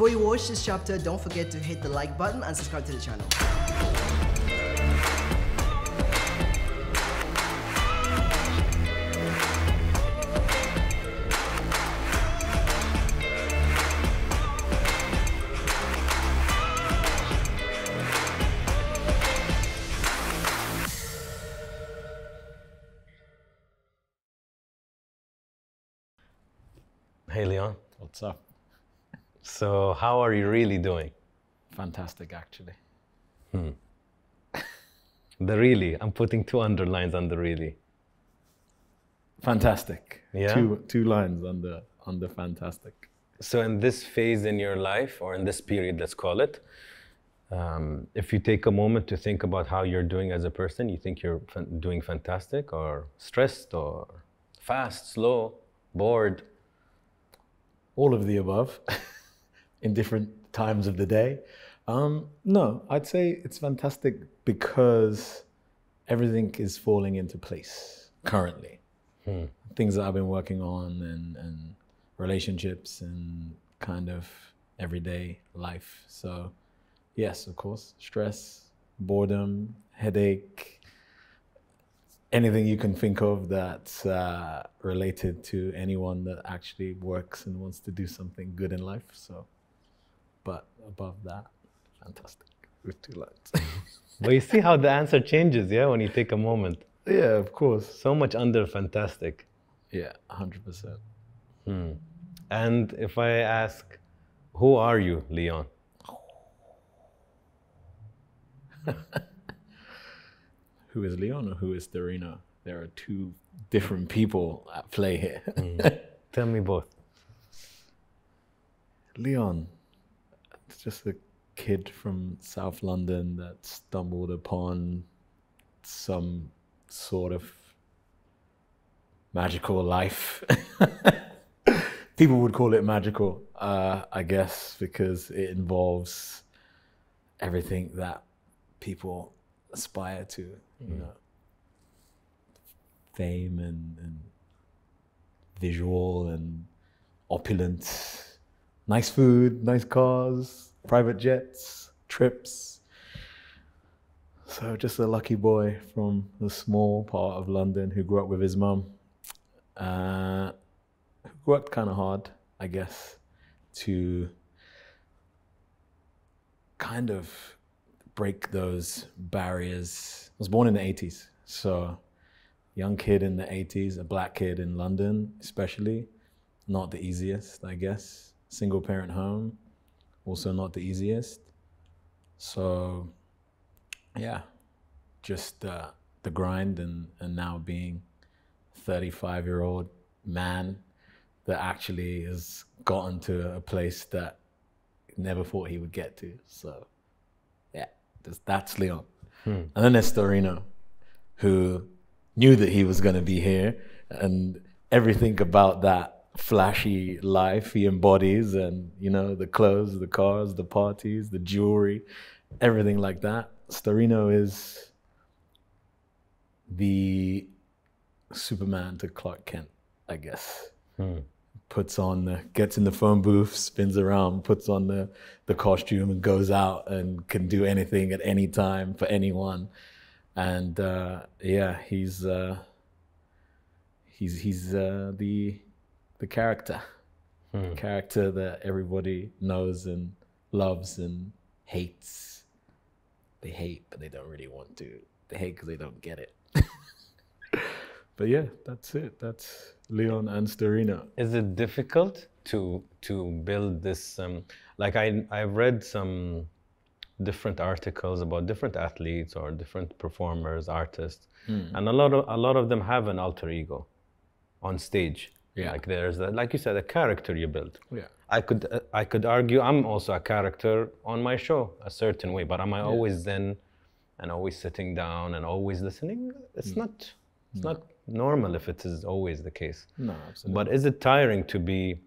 Before you watch this chapter, don't forget to hit the like button and subscribe to the channel. Hey Leon. What's up? So how are you really doing? Fantastic, actually. The really, I'm putting 2 underlines on the really. Fantastic. Yeah? Two lines under fantastic. So in this phase in your life, or in this period, let's call it, if you take a moment to think about how you're doing as a person, you think you're doing fantastic, or stressed, or fast, slow, bored? All of the above in different times of the day. No, I'd say it's fantastic because everything is falling into place currently. Things that I've been working on and relationships and kind of everyday life. So yes, of course, stress, boredom, headache, anything you can think of that's related to anyone that actually works and wants to do something good in life. So, but above that, fantastic with 2 lines. But you see how the answer changes, yeah, when you take a moment. Yeah, of course. So much under fantastic. Yeah, 100%. And if I ask, who are you, Leon? Who is Leon or who is Starino? There are 2 different people at play here. Tell me both. Leon, it's just a kid from South London that stumbled upon some sort of magical life. People would call it magical, I guess, because it involves everything that people aspire to, you know, fame and visual and opulence, nice food, nice cars, private jets, trips. So just a lucky boy from a small part of London who grew up with his mum, who worked kind of hard, I guess, to kind of break those barriers. I was born in the 80s, so young kid in the 80s, a black kid in London especially, not the easiest, I guess. Single parent home, also not the easiest. So yeah, just the grind and now being a 35-year-old man that actually has gotten to a place that never thought he would get to. So yeah, that's Leon. And then there's Starino, who knew that he was going to be here, and everything about that flashy life he embodies, and you know, the clothes, the cars, the parties, the jewelry, everything like that. Starino is the Superman to Clark Kent, I guess. Puts on, gets in the phone booth, spins around, puts on the costume and goes out and can do anything at any time for anyone. And yeah, he's the character, character that everybody knows and loves and hates. They hate, but they don't really want to. They hate because they don't get it. But yeah, that's it. That's Leon and Starino. Is it difficult to build this? Like I've read some different articles about different athletes or different performers, artists, and a lot of them have an alter ego on stage. Yeah. Like there's like you said, a character you build. Yeah. I could argue I'm also a character on my show a certain way, but am I always zen and always sitting down and always listening? It's not. It's not normal if it is always the case. No, absolutely. But is it tiring to be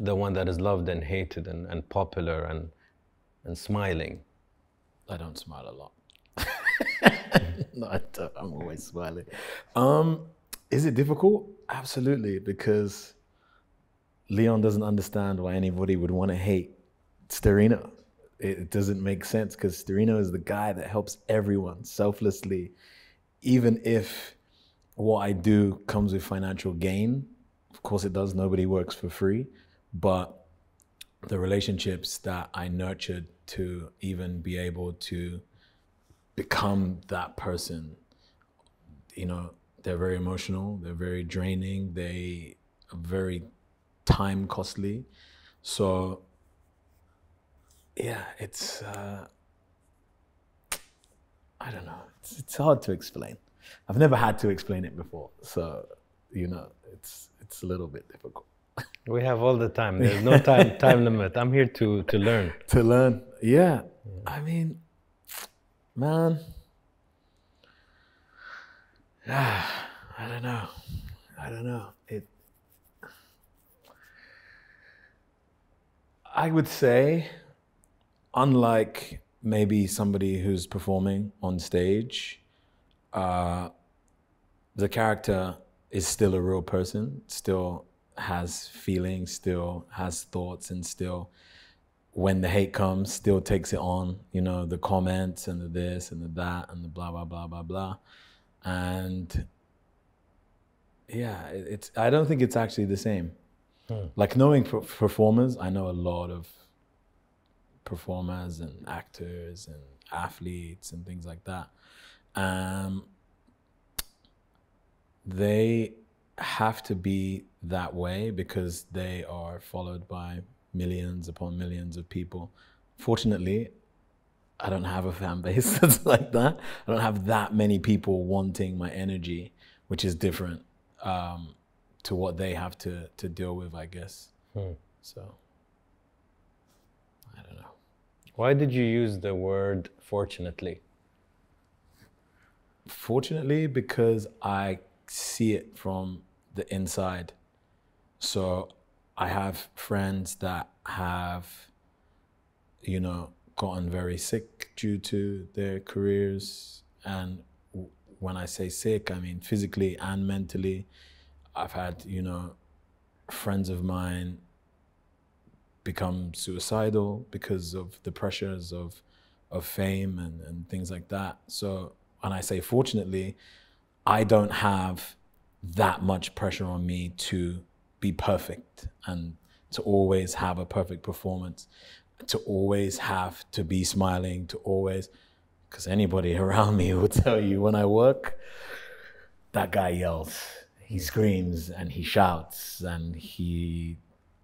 the one that is loved and hated and popular and smiling? I don't smile a lot. No, I don't. I'm always smiling. Is it difficult? Absolutely, because Leon doesn't understand why anybody would want to hate Starino. It doesn't make sense because Starino is the guy that helps everyone selflessly, even if what I do comes with financial gain. Of course it does, nobody works for free, but the relationships that I nurtured to even be able to become that person, you know, they're very emotional, they're very draining, they are very time costly. So yeah, it's, I don't know, it's hard to explain. I've never had to explain it before. So, you know, it's a little bit difficult. We have all the time. There's no time limit. I'm here to learn. To learn, yeah. I mean, man, I don't know. I would say, unlike maybe somebody who's performing on stage, the character is still a real person, still has feelings, still has thoughts, and still, when the hate comes, still takes it on, you know, the comments and the this and the that and the blah, blah, blah, blah, blah. And yeah, I don't think it's actually the same. Like knowing performers, I know a lot of performers and actors and athletes and things like that. They have to be that way because they are followed by millions upon millions of people. Fortunately, I don't have a fan base that's like that. I don't have that many people wanting my energy, which is different to what they have to deal with, I guess. So, I don't know. Why did you use the word fortunately? Fortunately, because I see it from the inside. So I have friends that have, you know, gotten very sick due to their careers. And when I say sick, I mean physically and mentally. I've had, you know, friends of mine become suicidal because of the pressures of fame and things like that. So when I say fortunately, I don't have that much pressure on me to be perfect and to always have a perfect performance, to always have to be smiling, to always, because anybody around me will tell you when I work, that guy yells, he screams and he shouts and he,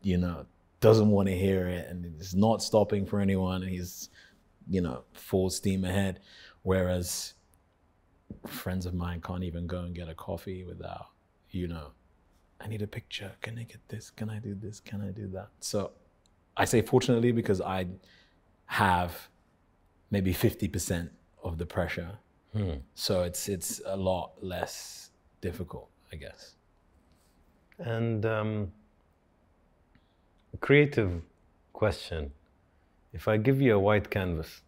you know, doesn't want to hear it and is not stopping for anyone and he's, you know, full steam ahead. Whereas friends of mine can't even go and get a coffee without, you know, I need a picture. Can I get this? Can I do this? Can I do that? So I say fortunately because I have maybe 50% of the pressure. So it's a lot less difficult, I guess. And a creative question. If I give you a white canvas,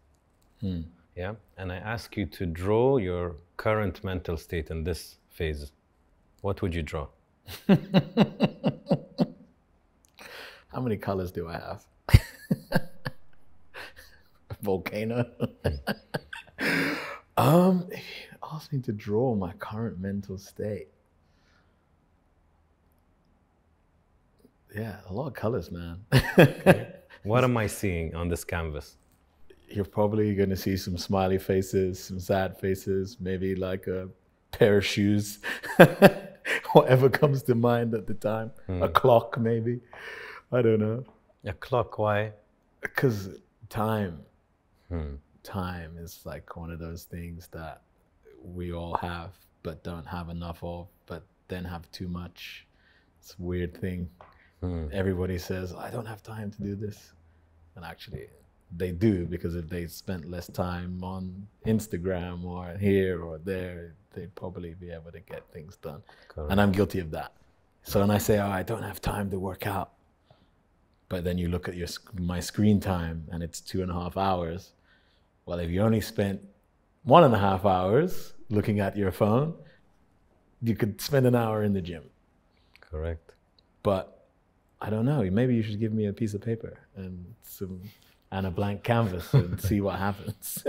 yeah, and I ask you to draw your current mental state in this phase, what would you draw? How many colors do I have? Volcano. If you asked me to draw my current mental state. Yeah, a lot of colors, man. Okay. What am I seeing on this canvas? You're probably going to see some smiley faces, some sad faces, maybe like a pair of shoes, whatever comes to mind at the time. A clock, maybe. I don't know. A clock, why? Because time. Time is like one of those things that we all have, but don't have enough of, but then have too much. It's a weird thing. Everybody says, I don't have time to do this. And actually, they do, because if they spent less time on Instagram or here or there, they'd probably be able to get things done. Correct. And I'm guilty of that. So when I say, oh, I don't have time to work out, but then you look at my screen time and it's 2.5 hours. Well, if you only spent 1.5 hours looking at your phone, you could spend an hour in the gym. Correct. But I don't know, maybe you should give me a piece of paper and some and a blank canvas and see what happens.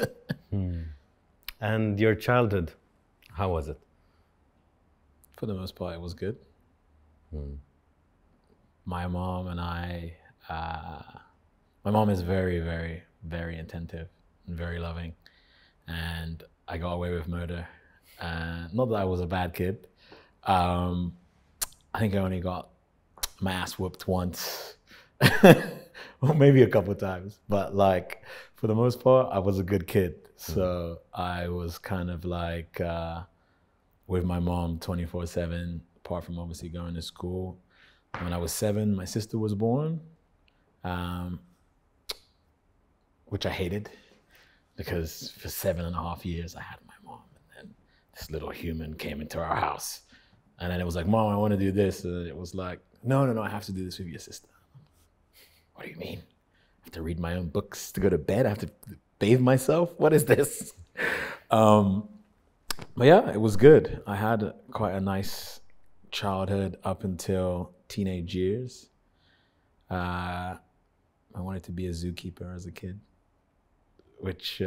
And your childhood, how was it? For the most part, it was good. My mom and I, my mom is very, very, very attentive and very loving. And I got away with murder. Not that I was a bad kid. I think I only got my ass whooped once, or maybe a couple of times. But like, for the most part, I was a good kid. So I was kind of like with my mom 24/7, apart from obviously going to school. When I was 7, my sister was born, which I hated because for 7.5 years I had my mom, and then this little human came into our house, and then it was like, Mom, I want to do this, and it was like, no, I have to do this with your sister. What do you mean? I have to read my own books to go to bed? I have to bathe myself? What is this? But yeah, it was good. I had quite a nice childhood up until teenage years. I wanted to be a zookeeper as a kid, which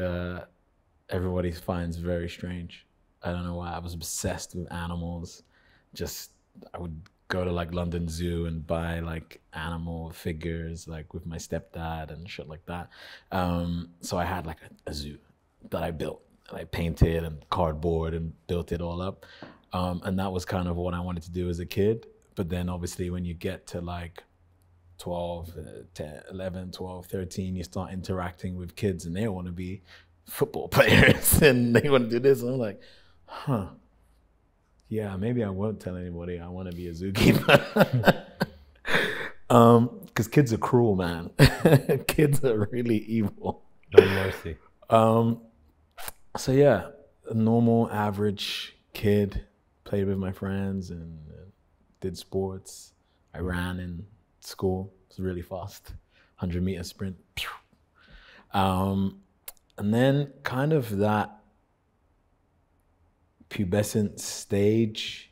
everybody finds very strange. I don't know why. I was obsessed with animals. I would go to like London Zoo and buy like animal figures like with my stepdad and shit like that. So I had like a zoo that I built, and I painted and cardboard and built it all up. And that was kind of what I wanted to do as a kid. But then obviously when you get to like 12, 10, 11, 12, 13, you start interacting with kids and they want to be football players and they want to do this. And I'm like, yeah, maybe I won't tell anybody I want to be a zookeeper. Because kids are cruel, man. Kids are really evil. No mercy. So yeah, a normal, average kid, played with my friends and did sports. I ran in school. It was really fast, 100-meter sprint. And then kind of that pubescent stage,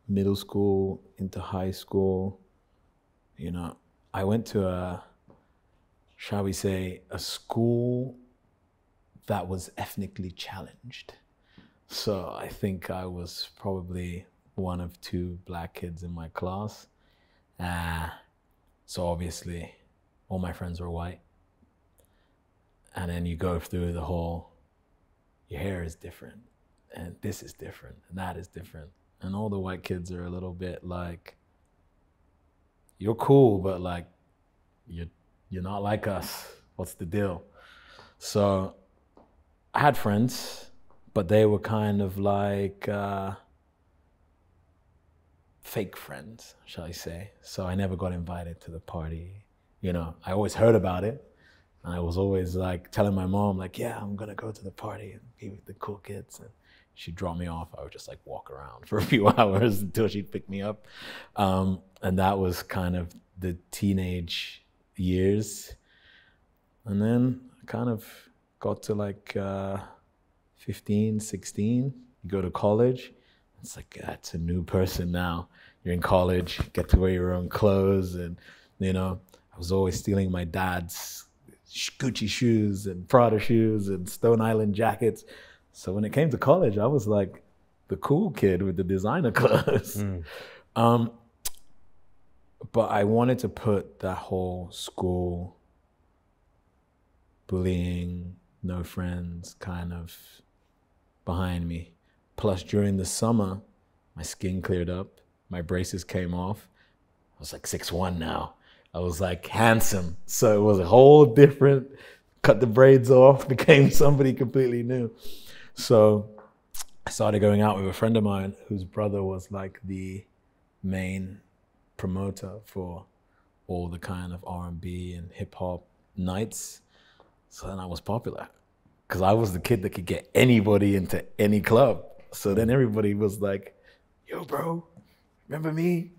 middle school into high school, you know, I went to a, shall we say, a school that was ethnically challenged. So I think I was probably one of 2 black kids in my class. So obviously all my friends were white. And then you go through the whole, your hair is different, and this is different, and that is different. And all the white kids are a little bit like, you're cool, but like, you're not like us. What's the deal? So I had friends, but they were kind of like fake friends, shall I say. So I never got invited to the party. You know, I always heard about it. And I was always like telling my mom, like, yeah, I'm gonna go to the party and be with the cool kids. And she'd drop me off. I would just like walk around for a few hours until she'd pick me up. And that was kind of the teenage years. And then I kind of got to like 15, 16, you go to college. It's like, yeah, it's a new person now. You're in college, get to wear your own clothes. And, you know, I was always stealing my dad's Gucci shoes and Prada shoes and Stone Island jackets. So when it came to college, I was like the cool kid with the designer clothes. But I wanted to put that whole school bullying, no friends kind of behind me. Plus during the summer, my skin cleared up, my braces came off. I was like 6'1" now. I was like handsome. So it was a whole different, cut the braids off, became somebody completely new. So I started going out with a friend of mine whose brother was like the main promoter for all the kind of R&B and hip hop nights. So then I was popular because I was the kid that could get anybody into any club. So then everybody was like, yo, bro, remember me?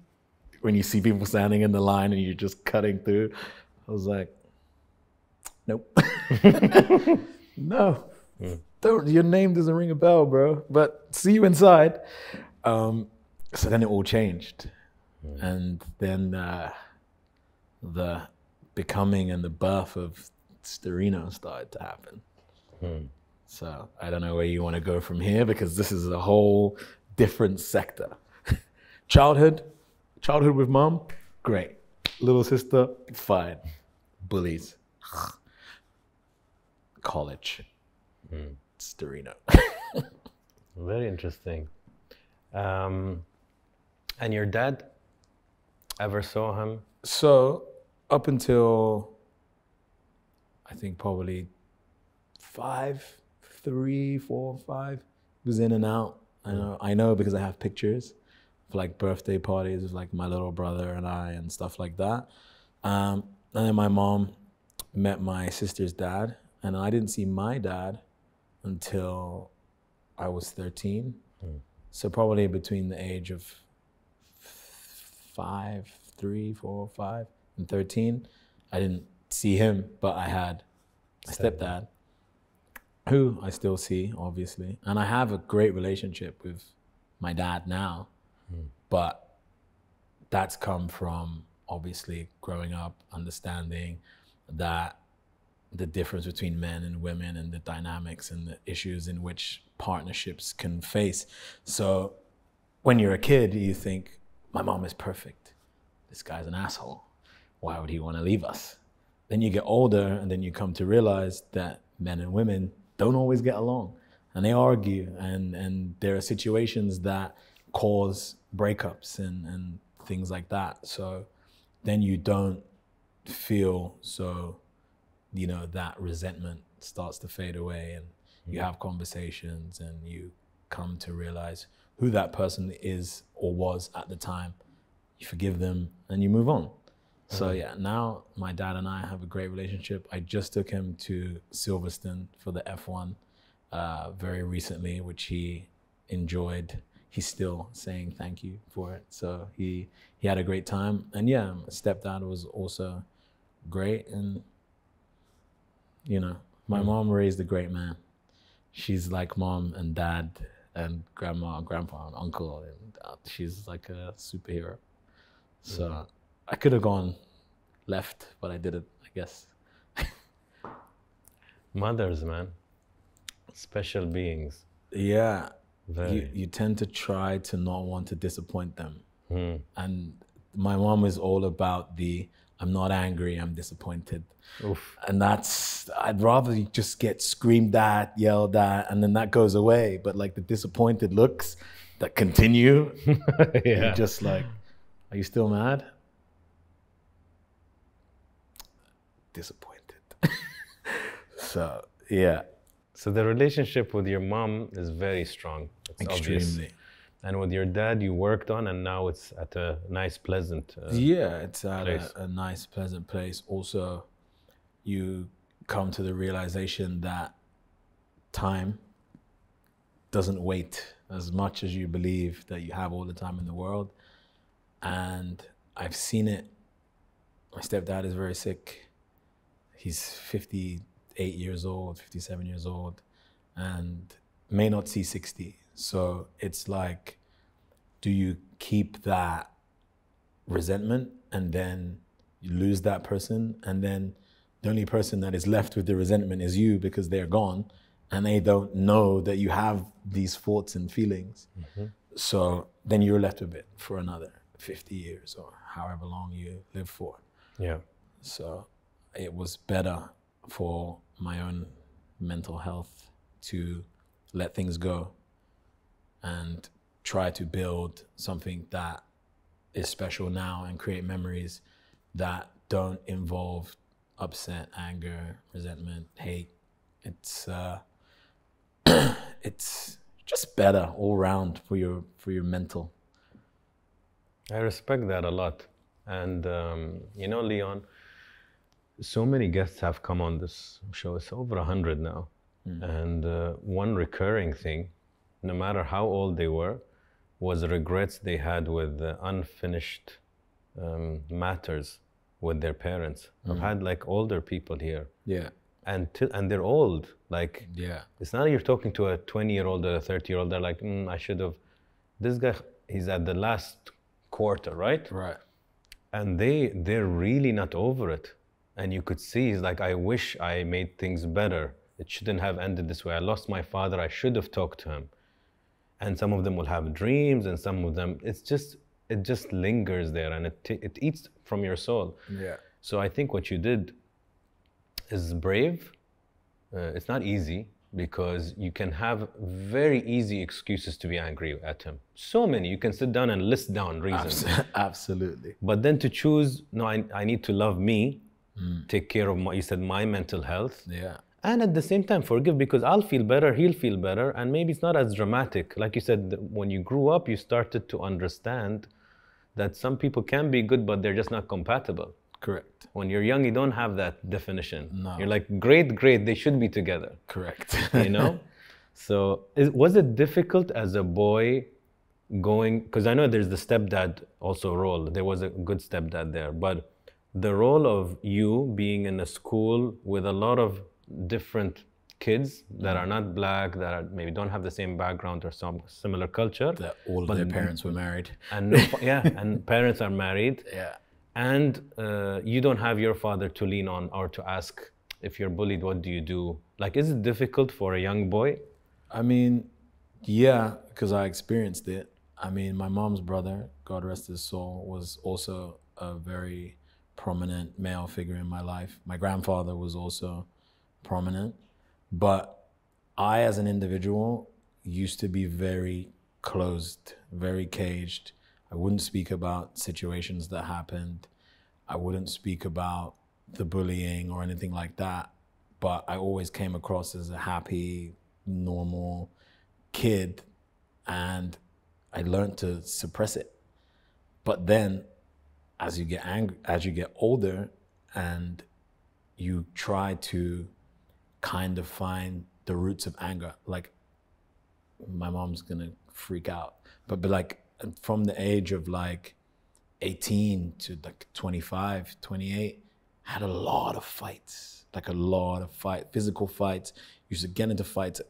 When you see people standing in the line and you're just cutting through, I was like, nope. No, don't, your name doesn't ring a bell, bro, but see you inside. So then it all changed. And then the becoming and the birth of Starino started to happen. So I don't know where you want to go from here, because this is a whole different sector. Childhood with mom, great. Little sister, fine. Bullies. College. Starino. Very interesting. And your dad, ever saw him? So up until I think probably 3, 4, 5, was in and out. I know because I have pictures of like birthday parties with like my little brother and I and stuff like that. And then my mom met my sister's dad, and I didn't see my dad until I was 13. So probably between the age of 3, 4, 5, and 13, I didn't see him, but I had a stepdad, who I still see, obviously. And I have a great relationship with my dad now, but that's come from obviously growing up, understanding that the difference between men and women and the dynamics and the issues in which partnerships can face. So when you're a kid, you think, my mom is perfect. This guy's an asshole. Why would he want to leave us? Then you get older, and then you come to realize that men and women don't always get along, and they argue, and there are situations that cause breakups and things like that. So then you don't feel so, that resentment starts to fade away, and you have conversations, and you come to realize who that person is or was at the time. You forgive them and you move on. So yeah, now my dad and I have a great relationship. I just took him to Silverstone for the F1 very recently, which he enjoyed. He's still saying thank you for it. So he had a great time. And yeah, my stepdad was also great. And my mom raised a great man. She's like mom and dad and grandma and grandpa and uncle, and she's like a superhero. So I could have gone left, but I didn't, I guess. Mothers, man. Special beings. Yeah. Very. You tend to try to not want to disappoint them. And my mom is all about I'm not angry, I'm disappointed. Oof. And I'd rather just get screamed at, yelled at, and then that goes away. But like the disappointed looks that continue, you're just like, are you still mad? Disappointed. So, yeah. So the relationship with your mom is very strong. It's extremely. Obvious. And with your dad, you worked on, and now it's at a nice, pleasant it's at place. a nice, pleasant place. Also, you come to the realization that time doesn't wait as much as you believe that you have all the time in the world. And I've seen it. My stepdad is very sick. He's 58 years old, 57 years old, and may not see 60. So it's like, do you keep that resentment and then you lose that person, and then the only person that is left with the resentment is you because they're gone and they don't know that you have these thoughts and feelings. So then you're left with it for another 50 years or however long you live for. Yeah. So it was better for my own mental health to let things go and try to build something that is special now and create memories that don't involve upset, anger, resentment, hate. It's it's just better all around for your mental. I respect that a lot. And Leon, so many guests have come on this show. It's over 100 now. And one recurring thing, no matter how old they were, was regrets they had with unfinished matters with their parents. I've had like older people here. Yeah. And they're old. Like, it's not you're talking to a 20-year-old or a 30-year-old. They're like, I should have. This guy, he's at the last quarter, right? Right. And they're really not over it. And you could see, he's like, I wish I made things better. It shouldn't have ended this way. I lost my father. I should have talked to him. And some of them will have dreams, and some of them, it just lingers there, and it eats from your soul. Yeah. So I think what you did is brave. It's not easy, because you can have very easy excuses to be angry at him. So many. You can sit down and list down reasons. Absolutely. But then to choose, no, I need to love me, take care of you said my mental health. Yeah. And at the same time forgive, because I'll feel better, he'll feel better, and maybe it's not as dramatic. Like you said, when you grew up, you started to understand that some people can be good, but they're just not compatible. Correct. When you're young, you don't have that definition. No. You're like, great, they should be together. Correct. You know? So was it difficult as a boy going, because I know there's the stepdad also role. There was a good stepdad there, but the role of you being in a school with a lot of different kids that are not black, that are, maybe don't have the same background or some similar culture. That all of their parents were married. And yeah, and parents are married. Yeah. And you don't have your father to lean on or to ask, if you're bullied, what do you do? Like, is it difficult for a young boy? I mean, yeah, because I experienced it. I mean, my mom's brother, God rest his soul, was also a very prominent male figure in my life. My grandfather was also prominent. But I, as an individual, used to be very closed, very caged. I wouldn't speak about situations that happened. I wouldn't speak about the bullying or anything like that. But I always came across as a happy, normal kid, and I learned to suppress it. But then, as you get angry, as you get older, and you try to kind of find the roots of anger, like, my mom's gonna freak out, but like, from the age of like 18 to like 25, 28, had a lot of fights, like a lot of physical fights. Used to get into fights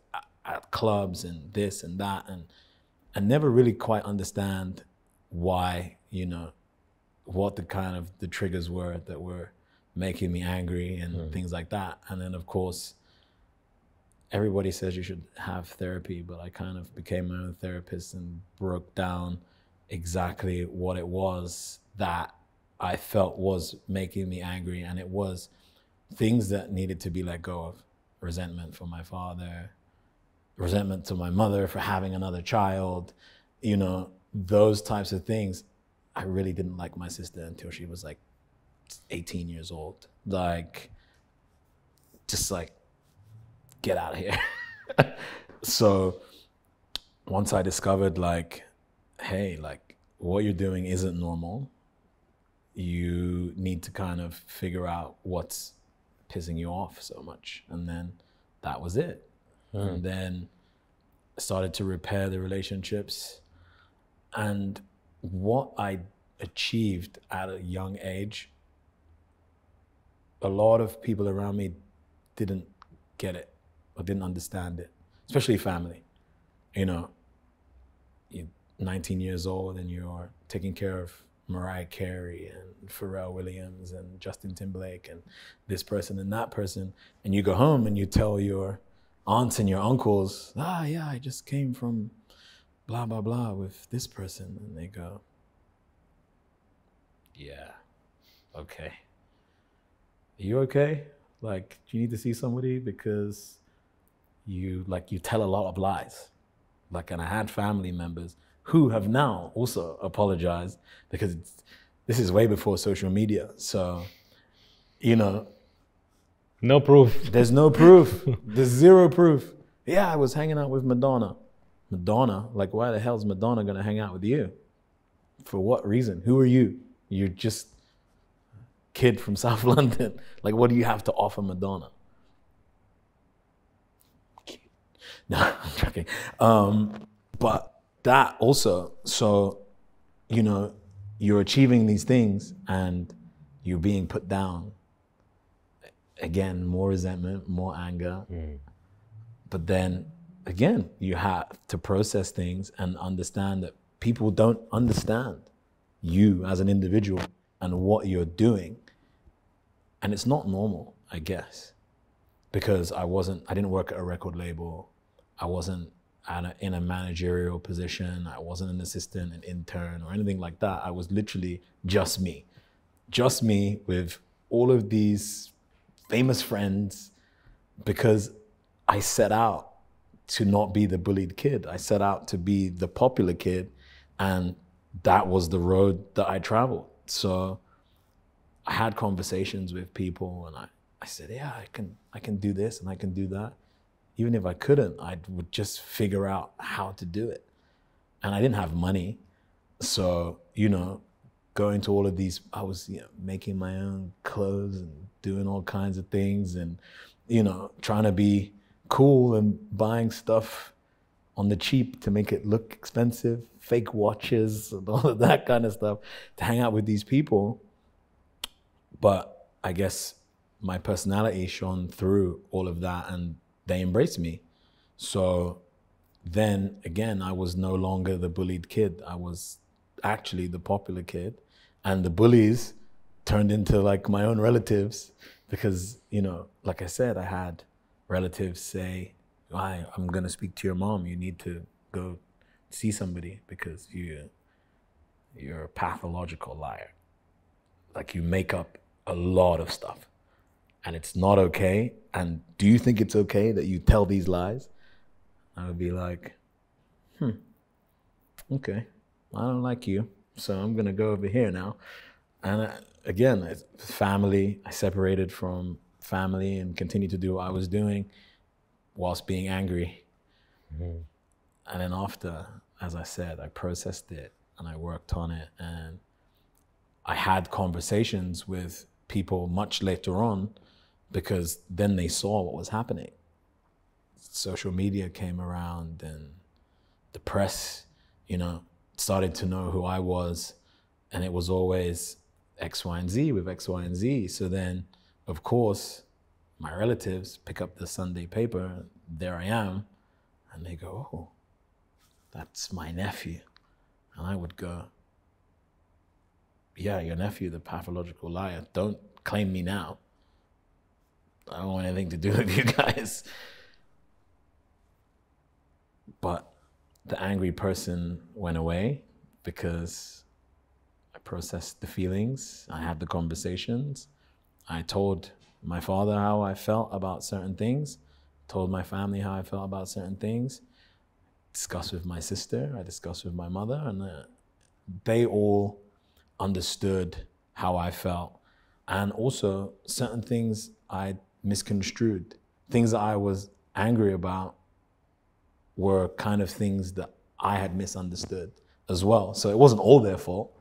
at clubs and this and that, and I never really quite understand why, you know, what the kind of the triggers were that were making me angry and things like that. And then of course, everybody says you should have therapy, but I kind of became my own therapist and broke down exactly what it was that I felt was making me angry. And it was things that needed to be let go of. Resentment for my father, resentment to my mother for having another child, you know, those types of things. I really didn't like my sister until she was like 18 years old. Like, just like, get out of here. So once I discovered like, hey, like what you're doing isn't normal. You need to kind of figure out what's pissing you off so much. And then that was it. And then I started to repair the relationships. And what I achieved at a young age, a lot of people around me didn't get it or didn't understand it, especially family. You know, you're 19 years old and you're taking care of Mariah Carey and Pharrell Williams and Justin Timberlake and this person and that person, and you go home and you tell your aunts and your uncles, ah, yeah, I just came from blah, blah, blah with this person. And they go, yeah, okay. Are you okay? Like, do you need to see somebody? Because you tell a lot of lies. Like, and I had family members who have now also apologized, because this is way before social media. So, you know. No proof. There's no proof. There's zero proof. Yeah, I was hanging out with Madonna. Madonna? Like, why the hell is Madonna gonna hang out with you? For what reason? Who are you? You're just a kid from South London. Like, what do you have to offer Madonna? No, I'm joking. But that also, so, you know, you're achieving these things and you're being put down. Again, more resentment, more anger. But then, again, you have to process things and understand that people don't understand you as an individual and what you're doing. And it's not normal, I guess, because I didn't work at a record label. I wasn't in a managerial position. I wasn't an assistant, an intern, or anything like that. I was literally just me with all of these famous friends, because I set out to not be the bullied kid. I set out to be the popular kid, and that was the road that I traveled. So I had conversations with people, and I said, yeah, I can do this and I can do that. Even if I couldn't, I would just figure out how to do it. And I didn't have money. So, you know, going to all of these, I was, you know, making my own clothes and doing all kinds of things, and, you know, trying to be cool and buying stuff on the cheap to make it look expensive, fake watches and all of that kind of stuff to hang out with these people. But I guess my personality shone through all of that, and they embraced me. So then again, I was no longer the bullied kid. I was actually the popular kid, and the bullies turned into like my own relatives, because, you know, like I said, I had relatives say, I'm gonna speak to your mom. You need to go see somebody because you're a pathological liar. Like, you make up a lot of stuff and it's not okay. And do you think it's okay that you tell these lies? I would be like, okay, I don't like you, so I'm gonna go over here now. And again, it's family. I separated from family and continued to do what I was doing whilst being angry. Mm-hmm. And then after, as I said, I processed it and I worked on it, and I had conversations with people much later on, because then they saw what was happening. Social media came around and the press, you know, started to know who I was, and it was always X, Y, and Z with X, Y, and Z. So then, of course, my relatives pick up the Sunday paper, there I am, and they go, oh, that's my nephew. And I would go, yeah, your nephew, the pathological liar. Don't claim me now. I don't want anything to do with you guys. But the angry person went away because I processed the feelings. I had the conversations. I told my father how I felt about certain things, told my family how I felt about certain things, discussed with my sister, I discussed with my mother, and they all understood how I felt. And also certain things I misconstrued. Things that I was angry about were kind of things that I had misunderstood as well. So it wasn't all their fault.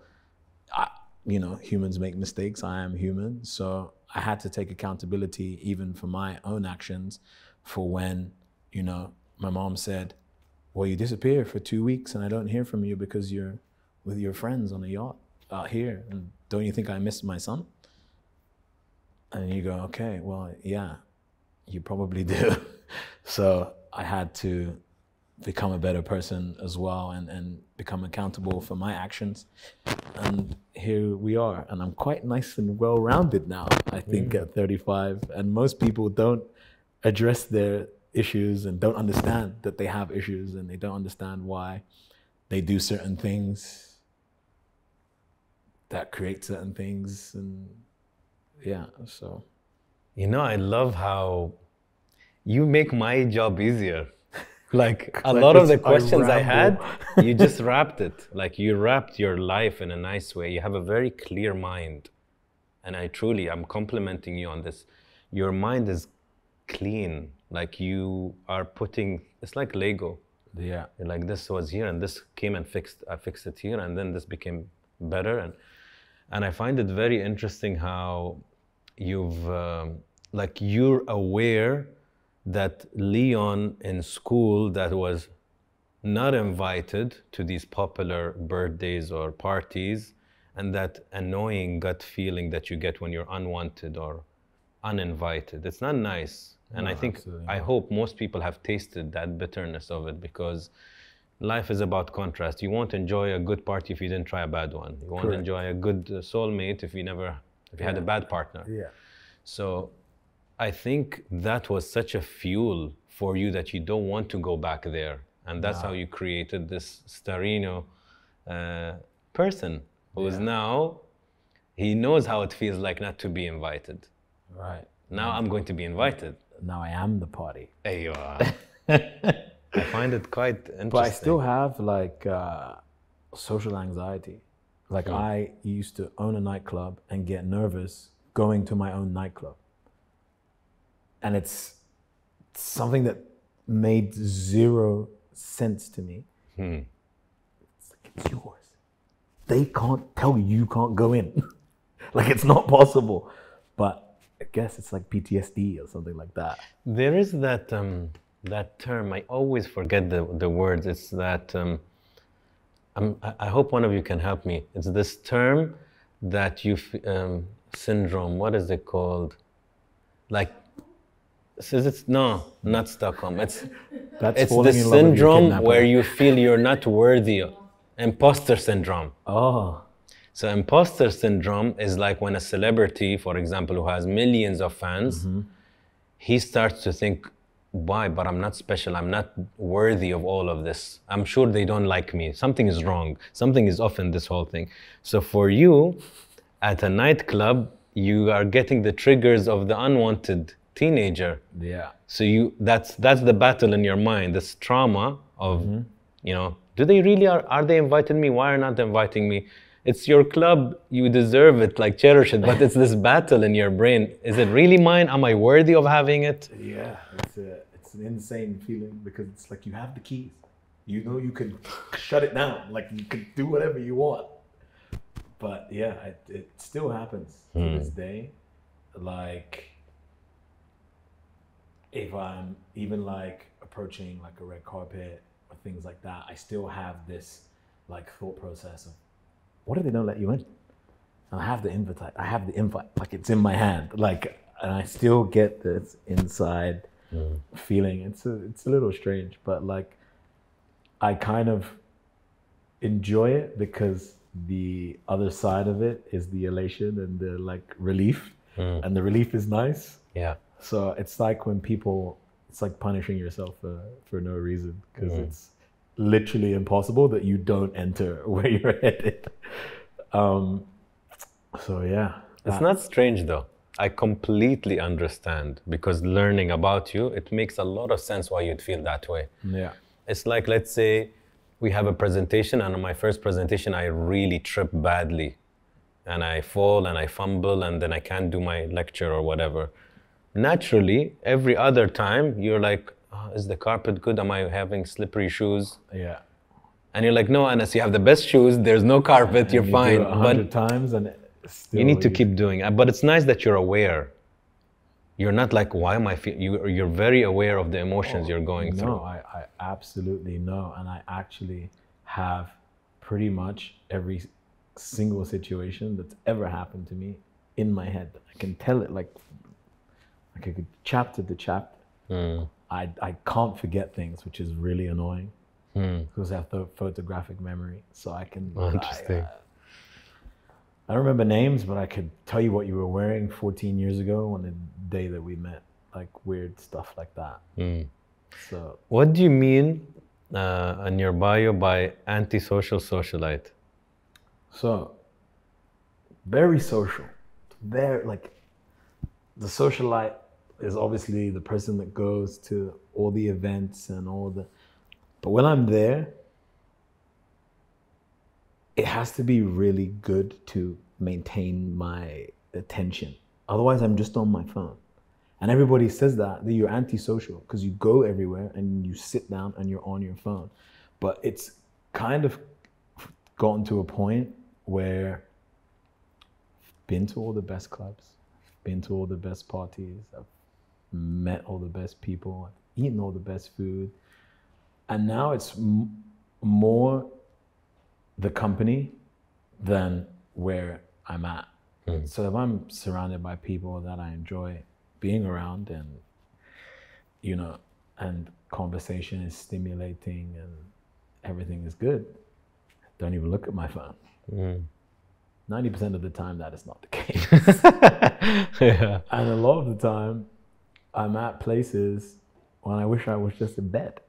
You know, humans make mistakes. I am human. So I had to take accountability even for my own actions, for when, you know, my mom said, well, you disappear for 2 weeks and I don't hear from you because you're with your friends on a yacht out here. And don't you think I miss my son? And you go, okay, well, yeah, you probably do. So I had to become a better person as well, and become accountable for my actions. And here we are. And I'm quite nice and well-rounded now, I think, at 35. And most people don't address their issues and don't understand that they have issues, and they don't understand why they do certain things that create certain things. And yeah, so. You know, I love how you make my job easier. Like a lot of the questions I had, you just wrapped it. Like you wrapped your life in a nice way. You have a very clear mind. And I'm complimenting you on this. Your mind is clean. Like you are putting, it's like Lego. Yeah. You're like, this was here and this came and I fixed it here, and then this became better. And I find it very interesting how you've, like you're aware that Leon in school that was not invited to these popular birthdays or parties, and that annoying gut feeling that you get when you're unwanted or uninvited. It's not nice. And I think, I hope most people have tasted that bitterness of it, because life is about contrast. You won't enjoy a good party if you didn't try a bad one. You won't enjoy a good soulmate if you had a bad partner. Yeah. So I think that was such a fuel for you that you don't want to go back there. And that's how you created this Starino person who is now, he knows how it feels like not to be invited. Right. Now I'm going to be invited. Now I am the party. There you are. I find it quite interesting. But I still have like social anxiety. Like I used to own a nightclub and get nervous going to my own nightclub. And it's something that made zero sense to me. It's like, it's yours. They can't tell you can't go in. Like it's not possible. But I guess it's like PTSD or something like that. There is that that term, I always forget the words. It's that, I hope one of you can help me. It's this term that you, syndrome, what is it called? Like, says it's, no, not Stockholm. It's the syndrome where you feel you're not worthy. Imposter syndrome. Oh. So imposter syndrome is like when a celebrity, for example, who has millions of fans, he starts to think, why? But I'm not special. I'm not worthy of all of this. I'm sure they don't like me. Something is wrong. Something is off in this whole thing. So for you, at a nightclub, you are getting the triggers of the unwanted teenager. Yeah. So that's the battle in your mind, this trauma of, you know, do they really, are they inviting me? Why are not they inviting me? It's your club, you deserve it, like cherish it, but it's this battle in your brain. Is it really mine? Am I worthy of having it? Yeah, it's an insane feeling because it's like you have the keys. You know you can shut it down, like you can do whatever you want. But yeah, it still happens to this day. Like, if I'm even like approaching like a red carpet or things like that, I still have this like thought process of, what if they don't let you in? And I have the invite, like it's in my hand, like, and I still get this inside feeling. It's a little strange, but like, I kind of enjoy it because the other side of it is the elation and the like relief, and the relief is nice. Yeah. So it's like when people, it's like punishing yourself for no reason because it's literally impossible that you don't enter where you're headed. So yeah. It's not strange though. I completely understand because learning about you, it makes a lot of sense why you'd feel that way. Yeah. It's like, let's say we have a presentation and on my first presentation, I really trip badly and I fall and I fumble and then I can't do my lecture or whatever. Naturally, every other time you're like, oh, is the carpet good? Am I having slippery shoes? Yeah. And you're like, no, Anas, you have the best shoes. There's no carpet. And you're you fine. do it 100 times and still you need to keep doing it. But it's nice that you're aware. You're not like, why am I feeling? You're very aware of the emotions you're going through. No, I absolutely know. And I actually have pretty much every single situation that's ever happened to me in my head. I can tell it like a good chapter to chapter. I can't forget things, which is really annoying because I have the photographic memory. So I can... Interesting. I don't remember names, but I could tell you what you were wearing 14 years ago on the day that we met, like weird stuff like that. So, what do you mean in your bio by antisocial socialite? So, very social. Very, like, the socialite is obviously the person that goes to all the events and all the... But when I'm there, it has to be really good to maintain my attention. Otherwise, I'm just on my phone. And everybody says that you're antisocial because you go everywhere and you sit down and you're on your phone. But it's kind of gotten to a point where I've been to all the best clubs, I've been to all the best parties, I've met all the best people, I've eaten all the best food. And now it's more the company than where I'm at. So if I'm surrounded by people that I enjoy being around and, you know, and conversation is stimulating and everything is good, don't even look at my phone. 90% of the time, that is not the case. Yeah. And a lot of the time, I'm at places when I wish I was just in bed.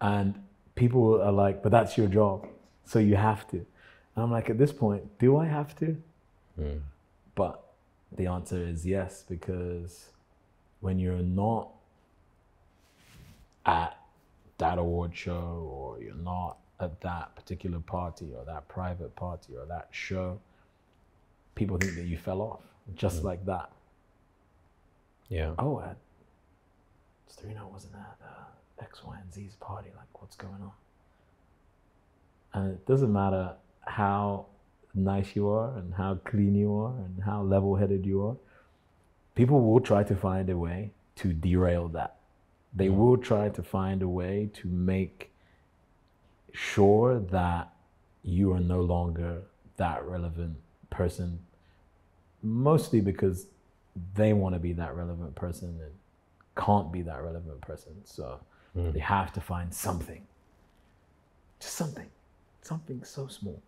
And people are like, but that's your job, so you have to. And I'm like, at this point, do I have to? But the answer is yes, because when you're not at that award show, or you're not at that particular party or that private party or that show, people think that you fell off just like that. Yeah. Oh, Starino wasn't at X, Y, and Z's party. Like, what's going on? And it doesn't matter how nice you are and how clean you are and how level-headed you are. People will try to find a way to derail that. They will try to find a way to make sure that you are no longer that relevant person, mostly because they want to be that relevant person and can't be that relevant person. So they have to find something, just something so small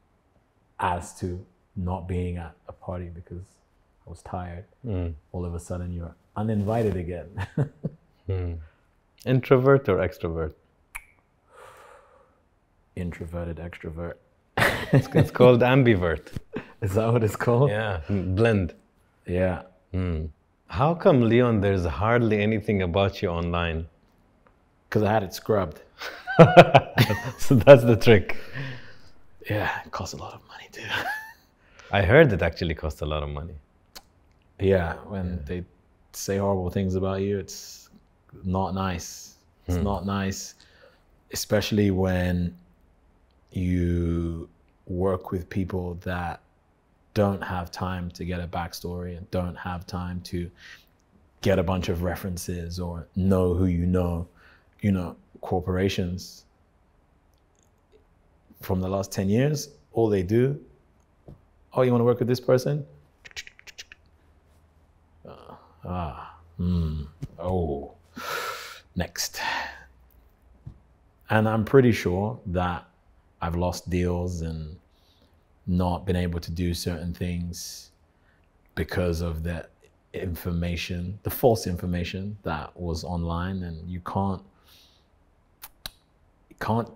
as to not being at a party because I was tired. All of a sudden you're uninvited again. Introvert or extrovert? Introverted extrovert. It's called ambivert. Is that what it's called? Yeah, blend. Yeah. How come, Leon, there's hardly anything about you online? Because I had it scrubbed. So that's the trick. Yeah, it costs a lot of money too. I heard it actually costs a lot of money. Yeah, when they say horrible things about you, it's not nice. It's not nice, especially when you work with people that don't have time to get a backstory and don't have time to get a bunch of references or know who you know. Corporations from the last 10 years, all they do, oh, you want to work with this person? Oh, next. And I'm pretty sure that I've lost deals and not been able to do certain things because of the information, the false information that was online, and you can't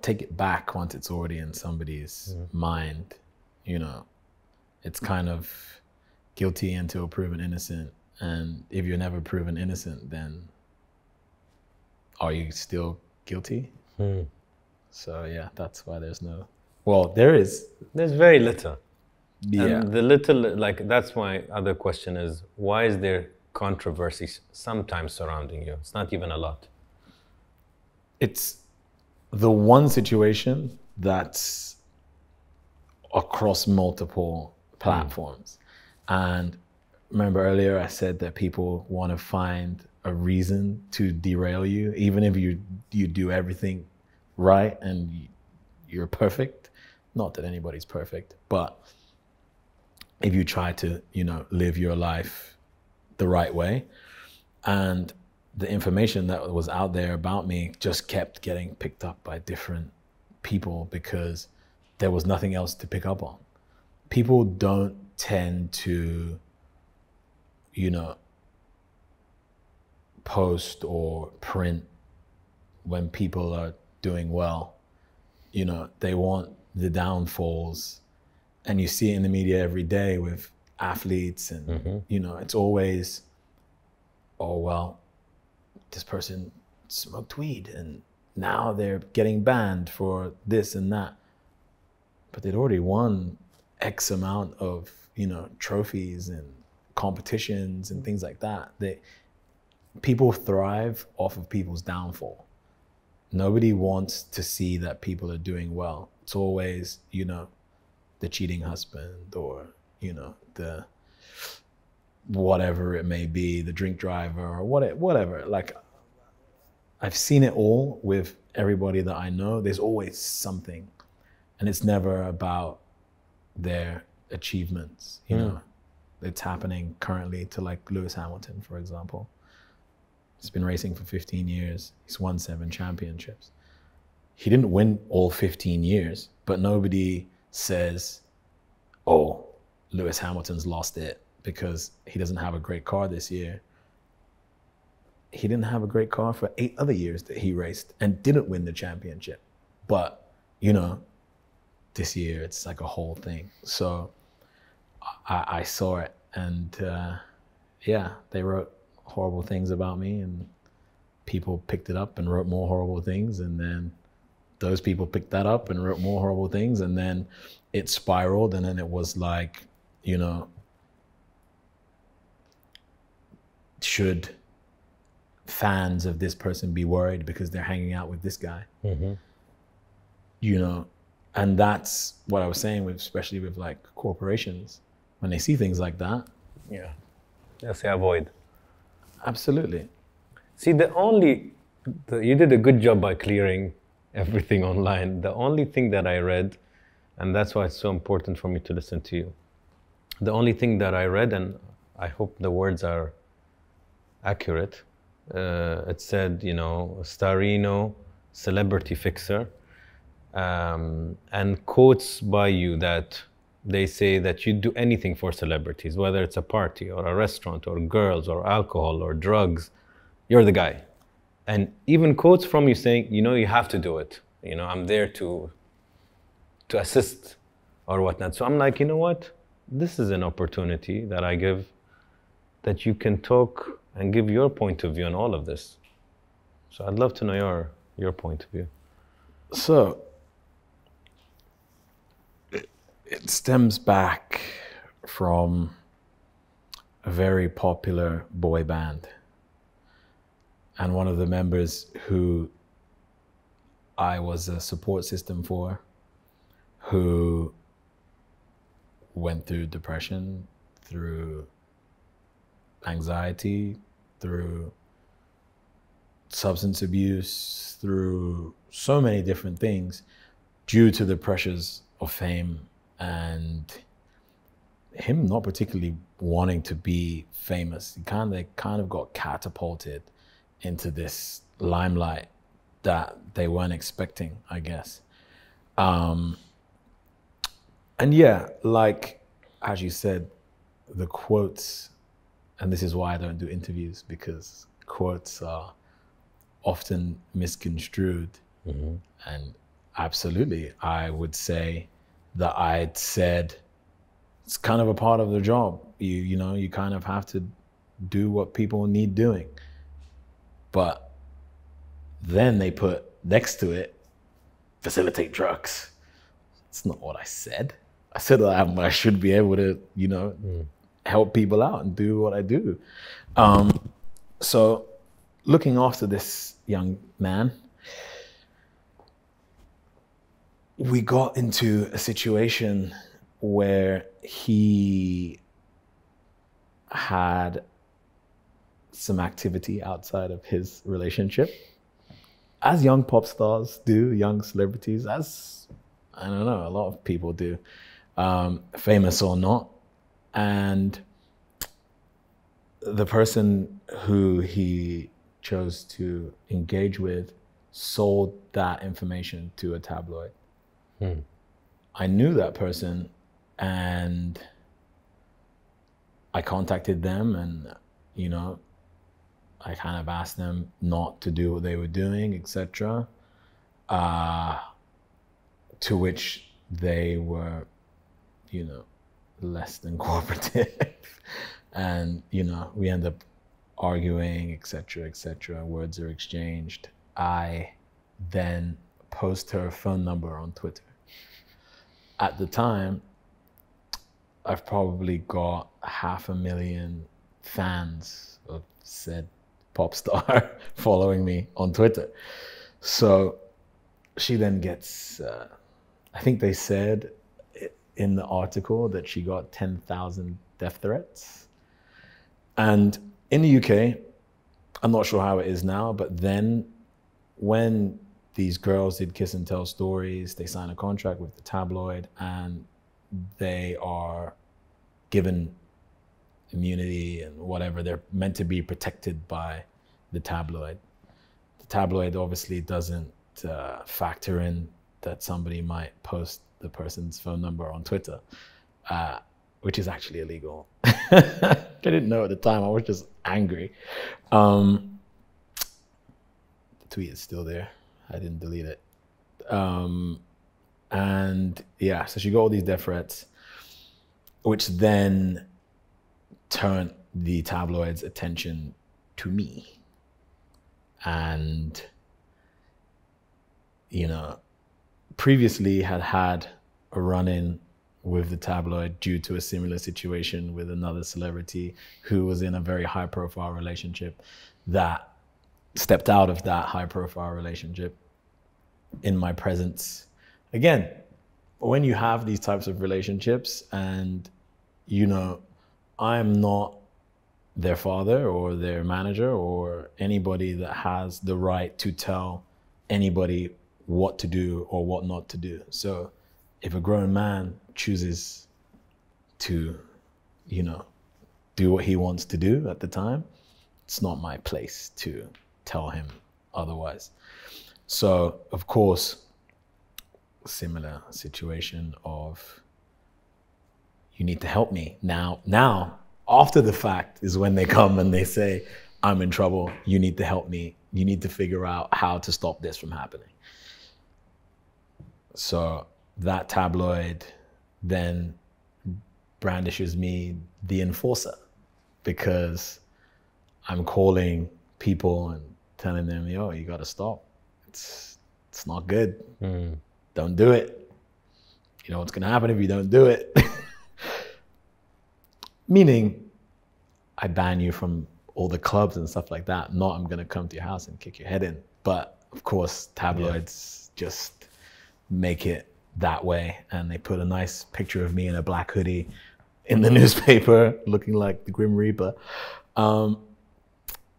take it back once it's already in somebody's mind. It's kind of guilty until proven innocent. And if you're never proven innocent, then are you still guilty? So yeah, that's why there's no, well, there's very little. Yeah. And the little, that's my other question is, why is there controversy sometimes surrounding you? It's not even a lot. It's the one situation that's across multiple platforms. And remember earlier I said that people want to find a reason to derail you, even if you do everything right and you're perfect. Not that anybody's perfect, but if you try to, live your life the right way, and the information that was out there about me just kept getting picked up by different people because there was nothing else to pick up on. People don't tend to, post or print when people are doing well. They want the downfalls, and you see it in the media every day with athletes, and it's always, oh well, this person smoked weed and now they're getting banned for this and that, but they'd already won X amount of trophies and competitions and things like that. People thrive off of people's downfall. Nobody wants to see that people are doing well. It's always, the cheating husband, or, the whatever it may be, the drink driver, or whatever. I've seen it all with everybody that I know. There's always something, and it's never about their achievements. It's happening currently to Lewis Hamilton, for example. He's been racing for 15 years. He's won 7 championships. He didn't win all 15 years, but nobody says, oh, Lewis Hamilton's lost it because he doesn't have a great car this year. He didn't have a great car for 8 other years that he raced and didn't win the championship. But, you know, this year it's like a whole thing. So I saw it, and yeah, they wrote horrible things about me, and people picked it up and wrote more horrible things, and then those people picked that up and wrote more horrible things, and then it spiraled, and then it was like, you know, should fans of this person be worried because they're hanging out with this guy? Mm-hmm. You know, and that's what I was saying with, especially with like corporations, when they see things like that. Yeah, yes, they avoid. Absolutely. See, you did a good job by clearing everything online. The only thing that I read, and that's why it's so important for me to listen to you. The only thing that I read, and I hope the words are accurate, it said, you know, Starino, celebrity fixer, and quotes by you that they say that you'd do anything for celebrities, whether it's a party or a restaurant or girls or alcohol or drugs, you're the guy. And even quotes from you saying, you know, you have to do it. You know, I'm there to assist or whatnot. So I'm like, you know what? This is an opportunity that I give, that you can talk and give your point of view on all of this. So I'd love to know your point of view. So it stems back from a very popular boy band. And one of the members who I was a support system for, who went through depression, through anxiety, through substance abuse, through so many different things due to the pressures of fame and him not particularly wanting to be famous. He kind of got catapulted into this limelight that they weren't expecting, I guess. And yeah, like, as you said, the quotes, and this is why I don't do interviews, because quotes are often misconstrued. Mm-hmm. And absolutely, I would say that I'd said, it's kind of a part of the job. You know, you kind of have to do what people need doing. But then they put next to it, facilitate drugs. It's not what I said. I said that I should be able to, you know, help people out and do what I do. So looking after this young man, we got into a situation where he had some activity outside of his relationship, as young pop stars do, young celebrities, as, I don't know, a lot of people do, famous or not. And the person who he chose to engage with sold that information to a tabloid. I knew that person, and I contacted them, and, you know, I kind of asked them not to do what they were doing, etc. To which they were, you know, less than cooperative. And, you know, we end up arguing, etc., etc. Words are exchanged. I then post her phone number on Twitter. At the time, I've probably got 500,000 fans of said pop star following me on Twitter. So she then gets, I think they said in the article that she got 10,000 death threats. And in the UK, I'm not sure how it is now, but then when these girls did kiss and tell stories, they sign a contract with the tabloid and they are given immunity and whatever. They're meant to be protected by the tabloid. The tabloid obviously doesn't factor in that somebody might post the person's phone number on Twitter, which is actually illegal. I didn't know at the time. I was just angry. The tweet is still there. I didn't delete it. And yeah, so she got all these death threats, which then turned the tabloids' attention to me. And, you know, previously had a run-in with the tabloid due to a similar situation with another celebrity who was in a very high-profile relationship that stepped out of that high-profile relationship in my presence. Again, when you have these types of relationships and, you know, I'm not their father or their manager or anybody that has the right to tell anybody what to do or what not to do. So if a grown man chooses to, you know, do what he wants to do at the time, it's not my place to tell him otherwise. So, of course, similar situation of, you need to help me. Now, after the fact is when they come and they say, I'm in trouble, you need to help me. You need to figure out how to stop this from happening. So that tabloid then brandishes me the enforcer, because I'm calling people and telling them, yo, you gotta stop. It's not good. Don't do it. You know what's gonna happen if you don't do it. Meaning, I ban you from all the clubs and stuff like that. Not I'm gonna come to your house and kick your head in. But of course, tabloids just make it that way. And they put a nice picture of me in a black hoodie in the newspaper, looking like the Grim Reaper.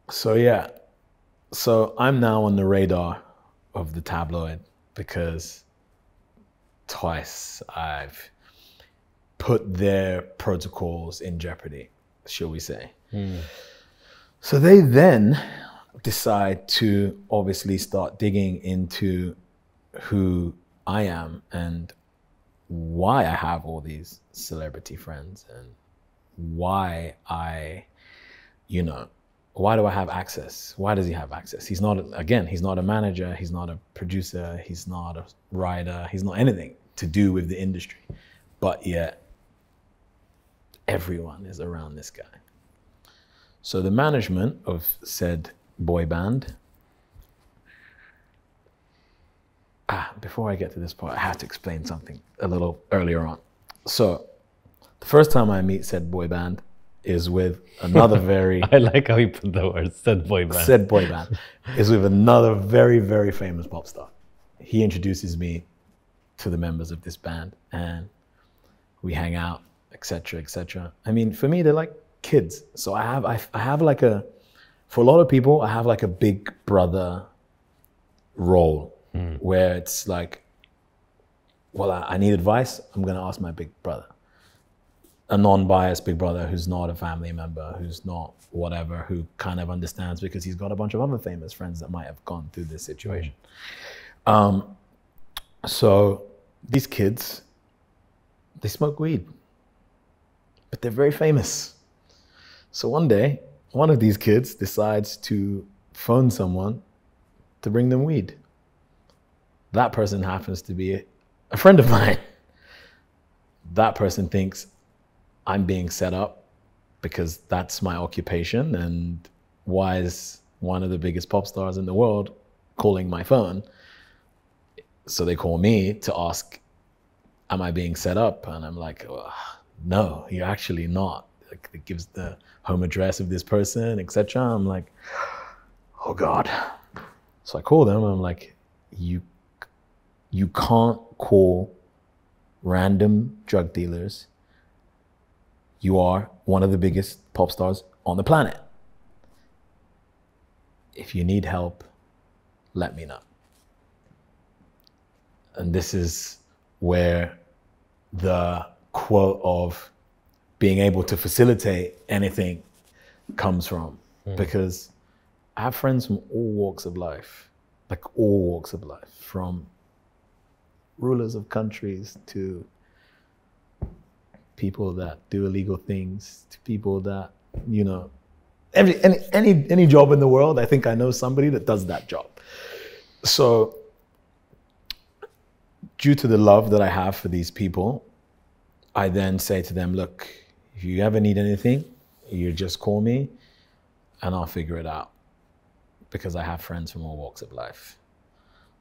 So yeah, so I'm now on the radar of the tabloid because twice I've put their protocols in jeopardy, shall we say. So they then decide to obviously start digging into who I am and why I have all these celebrity friends and why I, you know, why do I have access? Why does he have access? He's not, again, he's not a manager, he's not a producer, he's not a writer, he's not anything to do with the industry, but yet everyone is around this guy. So the management of said boy band, before I get to this part, I have to explain something a little earlier on. So the first time I meet said boy band is with another very... I like how you put the word said boy band. Said boy band is with another very, very famous pop star. He introduces me to the members of this band and we hang out, etc., etc. I mean, for me, they're like kids. So I have like a, for a lot of people, I have like a big brother role where it's like, well, I need advice, I'm gonna ask my big brother. A non-biased big brother who's not a family member, who's not whatever, who kind of understands because he's got a bunch of other famous friends that might have gone through this situation. So these kids, they smoke weed, but they're very famous. So one day, one of these kids decides to phone someone to bring them weed. That person happens to be a friend of mine. That person thinks I'm being set up because that's my occupation, and why is one of the biggest pop stars in the world calling my phone? So they call me to ask, am I being set up? And I'm like, oh, no, you're actually not. Like, it gives the home address of this person, etc. I'm like, oh God. So I call them, I'm like, you can't call random drug dealers. You are one of the biggest pop stars on the planet. If you need help, let me know. And this is where the quote of being able to facilitate anything comes from. Because I have friends from all walks of life, like all walks of life, from rulers of countries to people that do illegal things, to people that, you know, any job in the world, I think I know somebody that does that job. So due to the love that I have for these people, I then say to them, look, if you ever need anything, you just call me and I'll figure it out, because I have friends from all walks of life.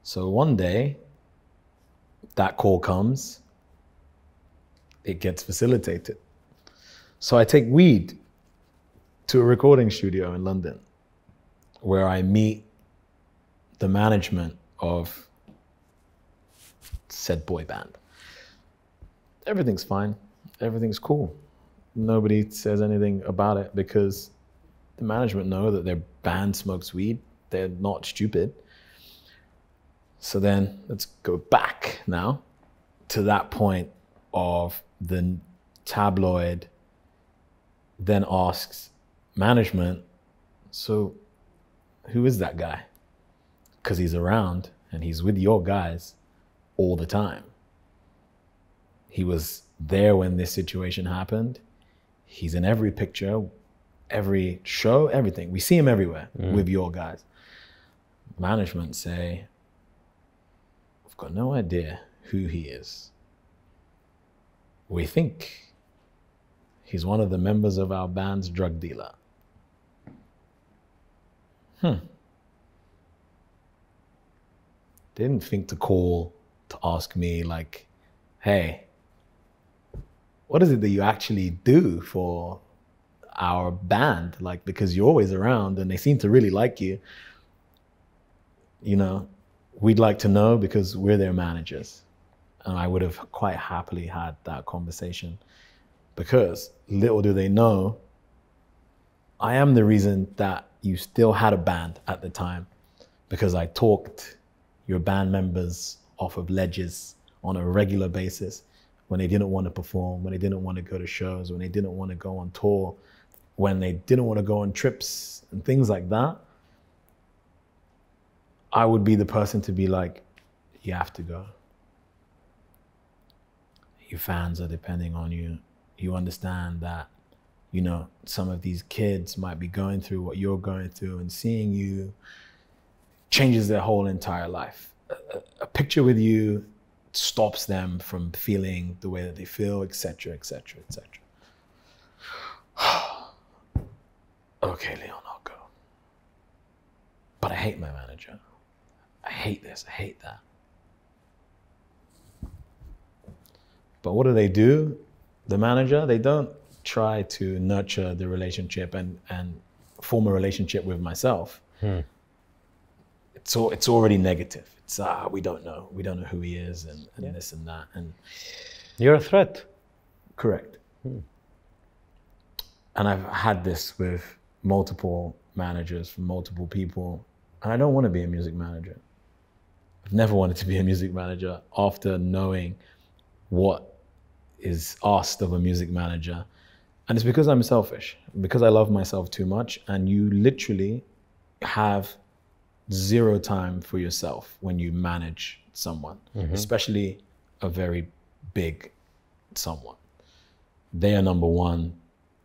So one day, that call comes, it gets facilitated. So I take weed to a recording studio in London, where I meet the management of said boy band. Everything's fine, everything's cool. Nobody says anything about it because the management know that their band smokes weed. They're not stupid. So then let's go back now to that point of the tabloid then asks management, so who is that guy? Because he's around and he's with your guys all the time. He was there when this situation happened. He's in every picture, every show, everything. We see him everywhere with your guys. Management say, we've got no idea who he is. We think he's one of the members of our band's drug dealer. Didn't think to call to ask me like, hey, what is it that you actually do for our band? Like, because you're always around and they seem to really like you. You know, we'd like to know because we're their managers. And I would have quite happily had that conversation, because little do they know, I am the reason that you still had a band at the time, because I talked your band members off of ledges on a regular basis when they didn't want to perform, when they didn't want to go to shows, when they didn't want to go on tour, when they didn't want to go on trips and things like that. I would be the person to be like, you have to go. Your fans are depending on you. You understand that, you know, some of these kids might be going through what you're going through, and seeing you changes their whole entire life. A picture with you stops them from feeling the way that they feel, etc., etc., etc. Okay, Leon, I'll go. But I hate my manager. I hate this, I hate that. But what do? The manager, they don't try to nurture the relationship and form a relationship with myself. It's already negative. It's, we don't know who he is, and this and that. And you're a threat. Correct. And I've had this with multiple managers from multiple people, and I don't want to be a music manager. I've never wanted to be a music manager after knowing what is asked of a music manager. And it's because I'm selfish, because I love myself too much, and you literally have zero time for yourself when you manage someone, especially a very big someone. They are number one.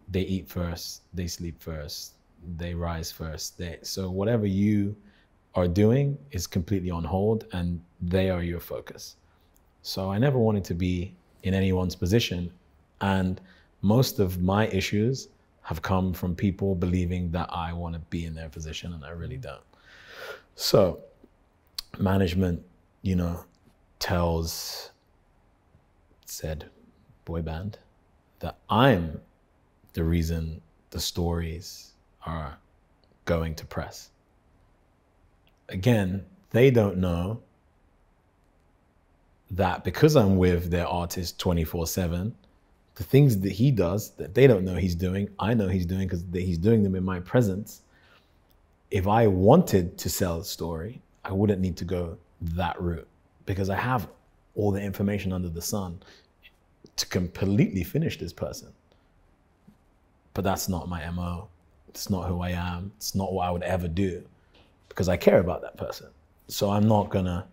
They eat first, they sleep first, they rise first. So whatever you are doing is completely on hold, and they are your focus. So I never wanted to be in anyone's position, and most of my issues have come from people believing that I want to be in their position, and I really don't. So management, you know, tells said boy band that I'm the reason the stories are going to press. Again, they don't know that because I'm with their artist 24/7, the things that he does that they don't know he's doing, I know he's doing because he's doing them in my presence. If I wanted to sell a story, I wouldn't need to go that route, because I have all the information under the sun to completely finish this person. But that's not my MO. It's not who I am. It's not what I would ever do, because I care about that person. So I'm not gonna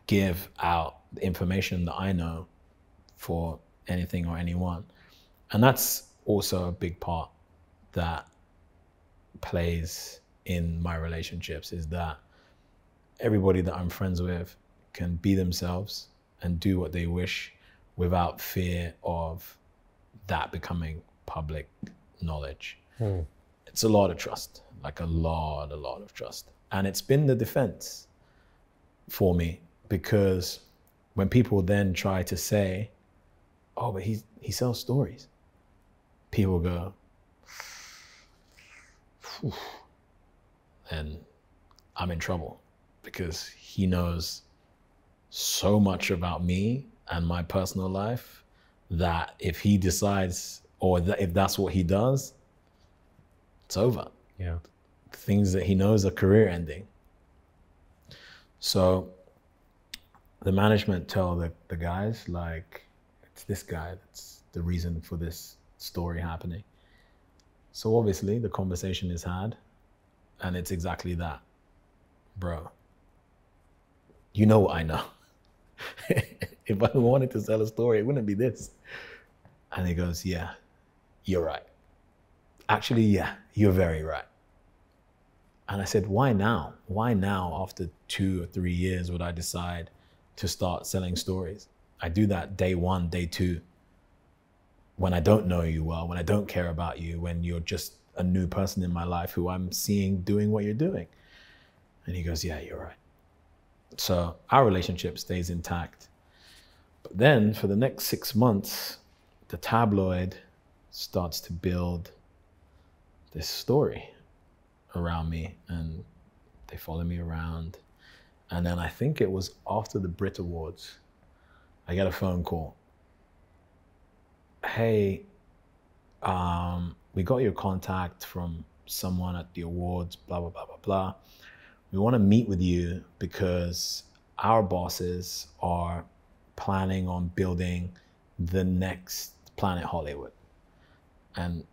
give out the information that I know for anything or anyone. And that's also a big part that plays in my relationships, is that everybody that I'm friends with can be themselves and do what they wish without fear of that becoming public knowledge. It's a lot of trust, like a lot of trust. And it's been the defense for me, because when people then try to say, oh, but he sells stories, people go, phew, and I'm in trouble, because he knows so much about me and my personal life that if he decides, or if that's what he does, it's over. Yeah. Things that he knows are career ending. So the management tell the guys, like, it's this guy that's the reason for this story happening. So obviously the conversation is had, and it's exactly that. Bro, you know what I know. If I wanted to sell a story, it wouldn't be this. And he goes, yeah, you're right. Actually, yeah, you're very right. And I said, why now? Why now, after 2 or 3 years, would I decide to start selling stories? I do that day 1, day 2, when I don't know you well, when I don't care about you, when you're just a new person in my life who I'm seeing doing what you're doing. And he goes, yeah, you're right. So our relationship stays intact. But then for the next 6 months, the tabloid starts to build this story around me, and they follow me around. And then I think it was after the Brit Awards, I get a phone call. Hey, we got your contact from someone at the awards, blah, blah, blah, blah, blah. We want to meet with you because our bosses are planning on building the next Planet Hollywood. And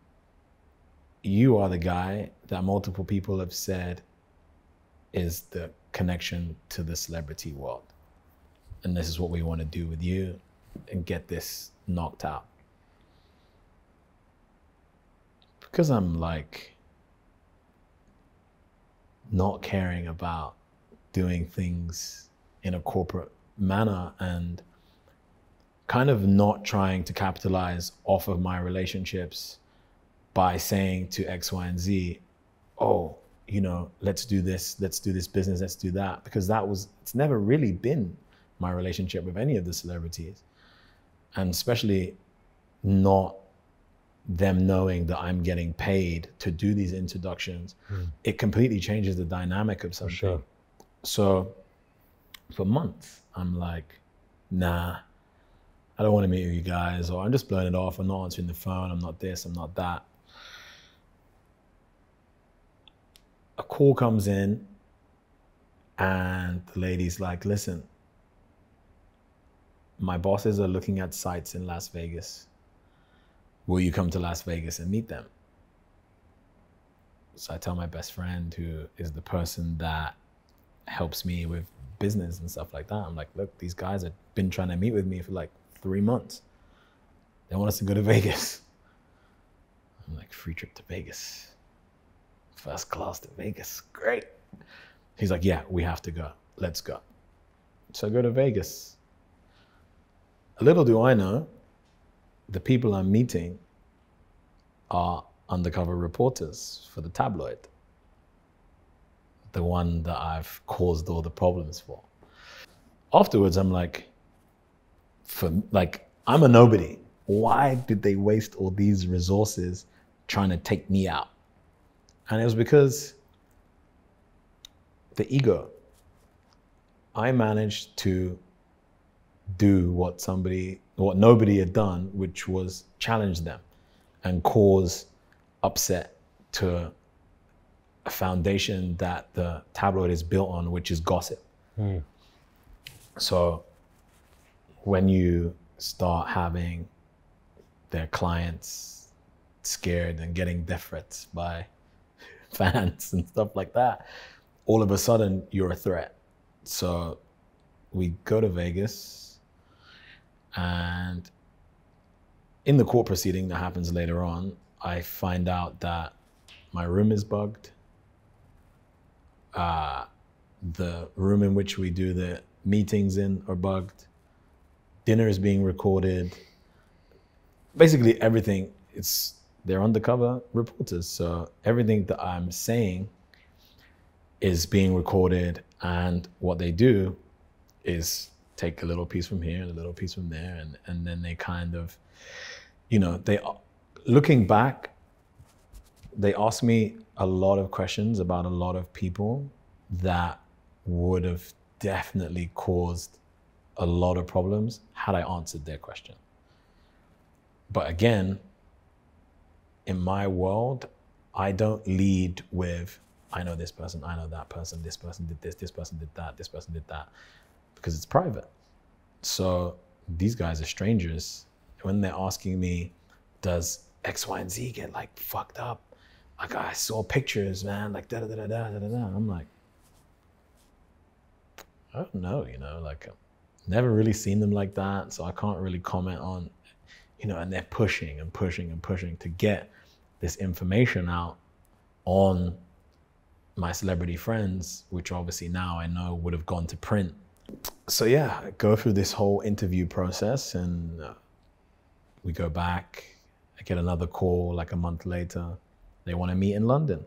you are the guy that multiple people have said is the connection to the celebrity world. And this is what we want to do with you and get this knocked out. Because I'm like not caring about doing things in a corporate manner and kind of not trying to capitalize off of my relationships by saying to X, Y, and Z, oh, you know, let's do this business, let's do that. Because it's never really been my relationship with any of the celebrities. And especially not them knowing that I'm getting paid to do these introductions. It completely changes the dynamic of something. Sure. So for months, I'm like, nah, I don't want to meet with you guys, or I'm just blowing it off. I'm not answering the phone. I'm not this, I'm not that. A call comes in and the lady's like, listen, my bosses are looking at sites in Las Vegas. Will you come to Las Vegas and meet them? So I tell my best friend, who is the person that helps me with business and stuff like that. I'm like, look, these guys have been trying to meet with me for like 3 months. They want us to go to Vegas. I'm like, free trip to Vegas. First class to Vegas, great. He's like, yeah, we have to go. Let's go. So I go to Vegas. A little do I know, the people I'm meeting are undercover reporters for the tabloid. The one that I've caused all the problems for. Afterwards, I'm like, I'm a nobody. Why did they waste all these resources trying to take me out? And it was because the ego. I managed to do what nobody had done, which was challenge them and cause upset to a foundation that the tabloid is built on, which is gossip. So when you start having their clients scared and getting death threats by fans and stuff like that, all of a sudden you're a threat. So we go to Vegas and in the court proceeding that happens later on, I find out that my room is bugged. The room in which we do the meetings in are bugged. Dinner is being recorded. Basically everything, they're undercover reporters. So everything that I'm saying is being recorded, and what they do is take a little piece from here and a little piece from there, and then they kind of, you know, looking back, they asked me a lot of questions about a lot of people that would have definitely caused a lot of problems had I answered their question. But again, in my world, I don't lead with, I know this person, I know that person, this person did this person did that, this person did that, because it's private. So these guys are strangers. When they're asking me, does X, Y, and Z get like fucked up? Like, I saw pictures, man, like da da da da da da da. I'm like, I don't know, you know, like never really seen them like that, so I can't really comment on, you know, and they're pushing and pushing and pushing to get this information out on my celebrity friends, which obviously now I know would have gone to print. So yeah, I go through this whole interview process, and we go back. I get another call like a month later. They want to meet in London.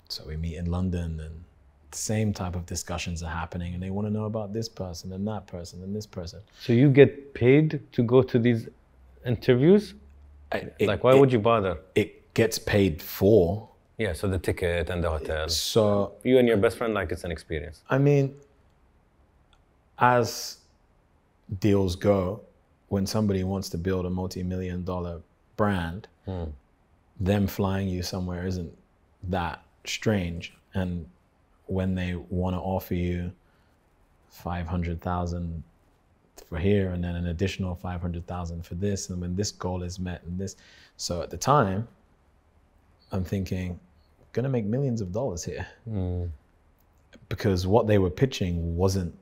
So we meet in London, and the same type of discussions are happening, and they want to know about this person and that person and this person. So you get paid to go to these interviews? Why would you bother? It gets paid for. Yeah, so the ticket and the hotel. So you and your best friend, like, it's an experience. I mean, as deals go, when somebody wants to build a multi-million-dollar brand, them flying you somewhere isn't that strange. And when they want to offer you 500,000 for here and then an additional 500,000 for this, and when this goal is met and this, so at the time, I'm thinking, gonna make millions of dollars here, because what they were pitching wasn't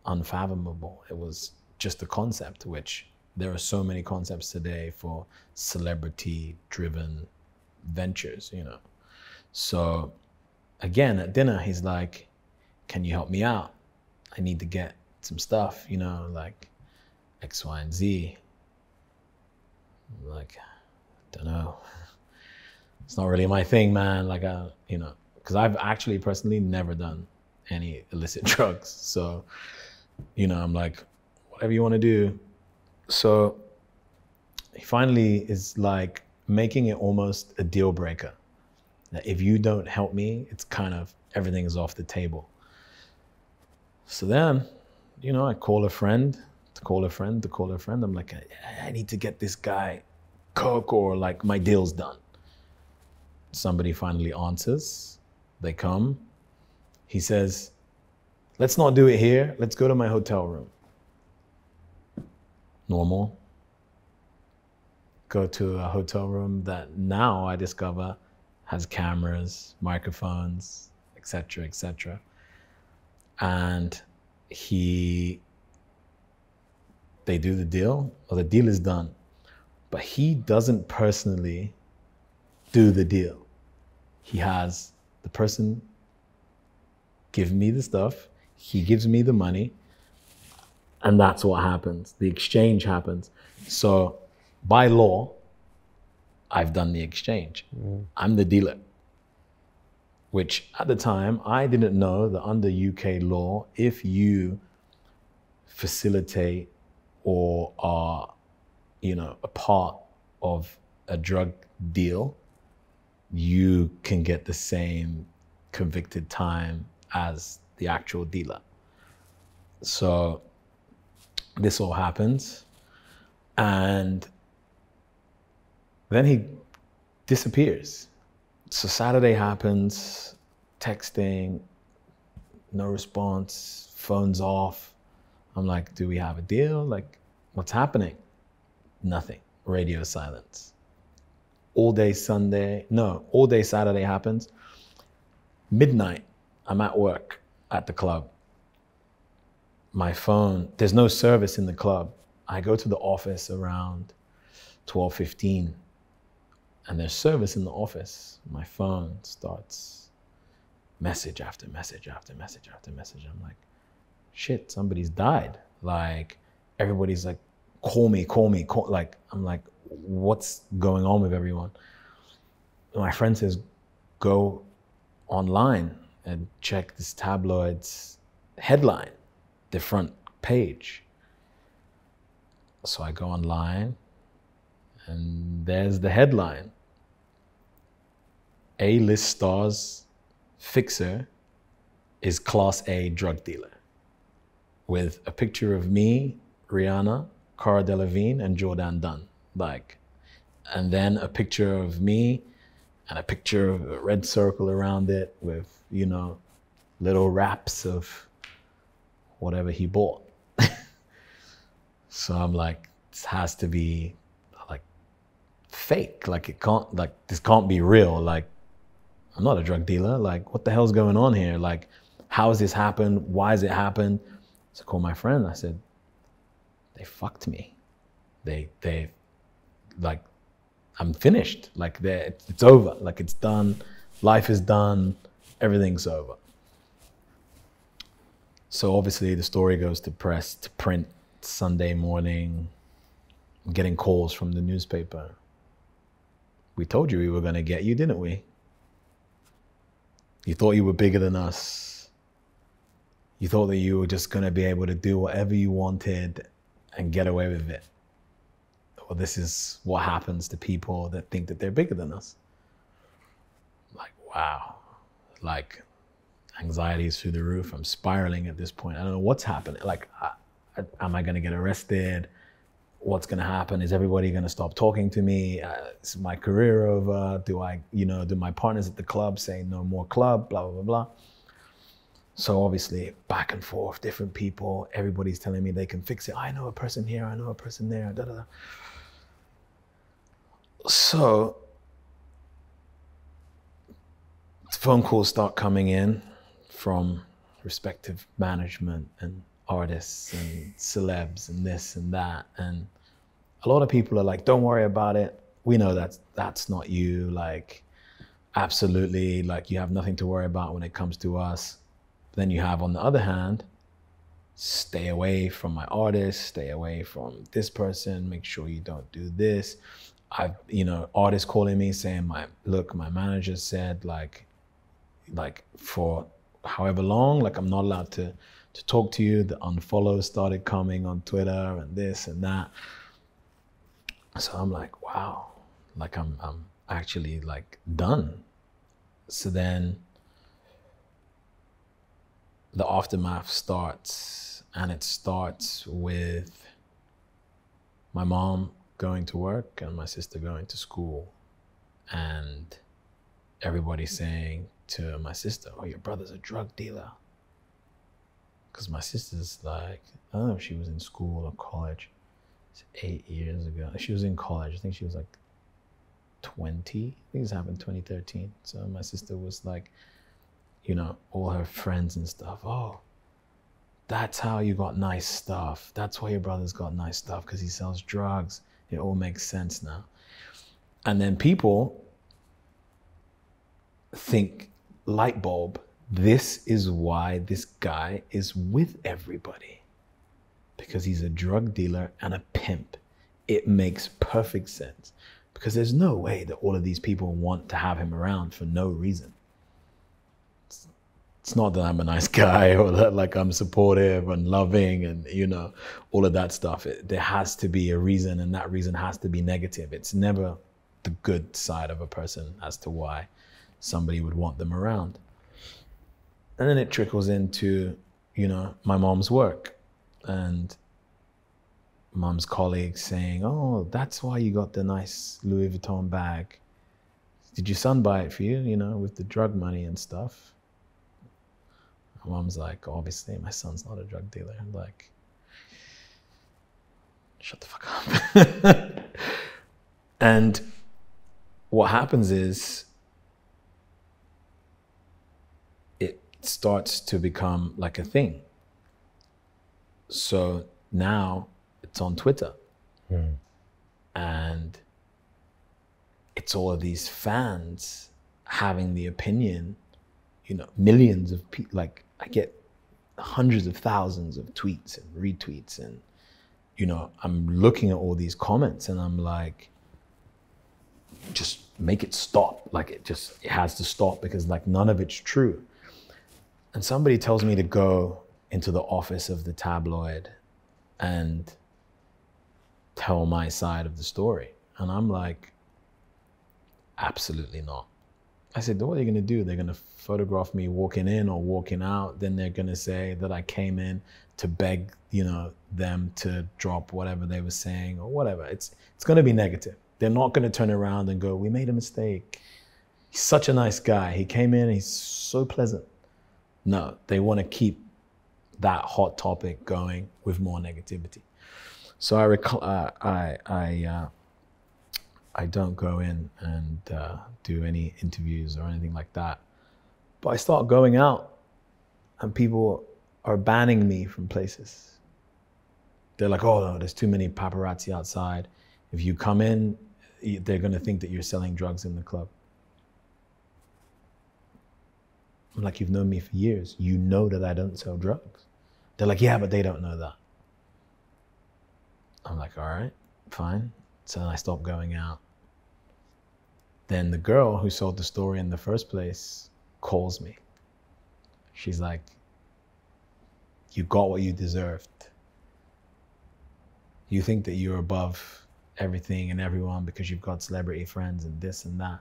unfathomable. It was just a concept, which there are so many concepts today for celebrity-driven ventures, you know. So again, at dinner, he's like, can you help me out? I need to get some stuff, you know, like X, Y, and Z. I'm like, I don't know. It's not really my thing, man. Like, you know, because I've actually personally never done any illicit drugs. So, you know, I'm like, whatever you want to do. So he finally is like making it almost a deal breaker. That if you don't help me, it's kind of, everything is off the table. So then, you know, I call a friend, to call a friend, to call a friend. I'm like, I need to get this guy coke, or like my deal's done. Somebody finally answers. They come. He says, let's not do it here. Let's go to my hotel room. Normal. Go to a hotel room that now I discover has cameras, microphones, etc., etc. And they do the deal, or the deal is done, but he doesn't personally do the deal. He has the person give me the stuff, he gives me the money, and that's what happens. The exchange happens. So by law, I've done the exchange. I'm the dealer, which at the time, I didn't know that under UK law, if you facilitate or are, you know, a part of a drug deal, you can get the same convicted time as the actual dealer. So this all happens, and then he disappears. So Saturday happens, texting, no response, phone's off. I'm like, do we have a deal? Like, what's happening? Nothing, radio silence. All day Saturday happens. Midnight, I'm at work at the club. My phone, there's no service in the club. I go to the office around 12:15, and there's service in the office. My phone starts message after message after message after message. I'm like, shit, somebody's died. Like, everybody's like, call me. Like, I'm like, what's going on with everyone? My friend says, go online and check this tabloid's headline, the front page. So I go online, and there's the headline. A-list stars fixer is class A drug dealer, with a picture of me, Rihanna, Cara Delevingne, and Jordan Dunn. Like, and then a picture of me and a picture of a red circle around it with, you know, little wraps of whatever he bought. So I'm like, this has to be like fake. Like, it can't, like, this can't be real. Like, I'm not a drug dealer. Like, what the hell's going on here? Like, how has this happened? Why has it happened? So I called my friend. I said, they fucked me. They like, I'm finished. Like, it's over. Like, it's done. Life is done. Everything's over. So obviously the story goes to press, to print Sunday morning, getting calls from the newspaper. We told you we were going to get you, didn't we? You thought you were bigger than us. You thought that you were just going to be able to do whatever you wanted and get away with it. Well, this is what happens to people that think that they're bigger than us. Like, wow. Like, anxiety is through the roof. I'm spiraling at this point. I don't know what's happening. Like, am I going to get arrested? What's going to happen? Is everybody going to stop talking to me? Is my career over? Do my partners at the club say no more club? Blah, blah, blah, blah. So obviously, back and forth, different people. Everybody's telling me they can fix it. I know a person here. I know a person there. Da, da, da. So phone calls start coming in from respective management and artists and celebs and this and that. And a lot of people are like, don't worry about it. We know that's not you. Like, absolutely, like, you have nothing to worry about when it comes to us. Then you have, on the other hand, stay away from my artist, stay away from this person, make sure you don't do this. I've, artists calling me saying, my manager said, like for however long, like, I'm not allowed to talk to you. The unfollows started coming on Twitter and this and that. So I'm like, wow, like, I'm actually, like, done. So then the aftermath starts, and it starts with my mom going to work and my sister going to school, and everybody saying to my sister, oh, your brother's a drug dealer. Because my sister's like, I don't know if she was in school or college. It's 8 years ago. She was in college. I think she was like 20. I think this happened in 2013. So my sister was like, all her friends and stuff. Oh, that's how you got nice stuff. That's why your brother's got nice stuff, because he sells drugs. It all makes sense now. And then people think, light bulb, this is why this guy is with everybody. Because he's a drug dealer and a pimp. It makes perfect sense. Because there's no way that all of these people want to have him around for no reason. It's not that I'm a nice guy or that, like, I'm supportive and loving and, all of that stuff. There has to be a reason, and that reason has to be negative. It's never the good side of a person as to why somebody would want them around. And then it trickles into, my mom's work and mom's colleagues saying, oh, that's why you got the nice Louis Vuitton bag. Did your son buy it for you, with the drug money and stuff? My mom's like, obviously, my son's not a drug dealer. I'm like, shut the fuck up. And what happens is, it starts to become like a thing. So now it's on Twitter. And it's all of these fans having the opinion, you know, millions of people, like I get hundreds of thousands of tweets and retweets, and, you know, I'm looking at all these comments and I'm like, just make it stop. Like it has to stop, because like none of it's true. And somebody tells me to go into the office of the tabloid and tell my side of the story. And I'm like, absolutely not. I said, what are they gonna do? They're gonna photograph me walking in or walking out. Then they're gonna say that I came in to beg, you know, them to drop whatever they were saying or whatever. It's gonna be negative. They're not gonna turn around and go, we made a mistake. He's such a nice guy. He came in, he's so pleasant. No, they wanna keep that hot topic going with more negativity. So I don't go in and do any interviews or anything like that. But I start going out and people are banning me from places. They're like, oh no, there's too many paparazzi outside. If you come in, they're gonna think that you're selling drugs in the club. I'm like, you've known me for years. You know that I don't sell drugs. They're like, yeah, but they don't know that. I'm like, all right, fine. So then I stopped going out. Then the girl who sold the story in the first place calls me. She's like, you got what you deserved. You think that you're above everything and everyone because you've got celebrity friends and this and that.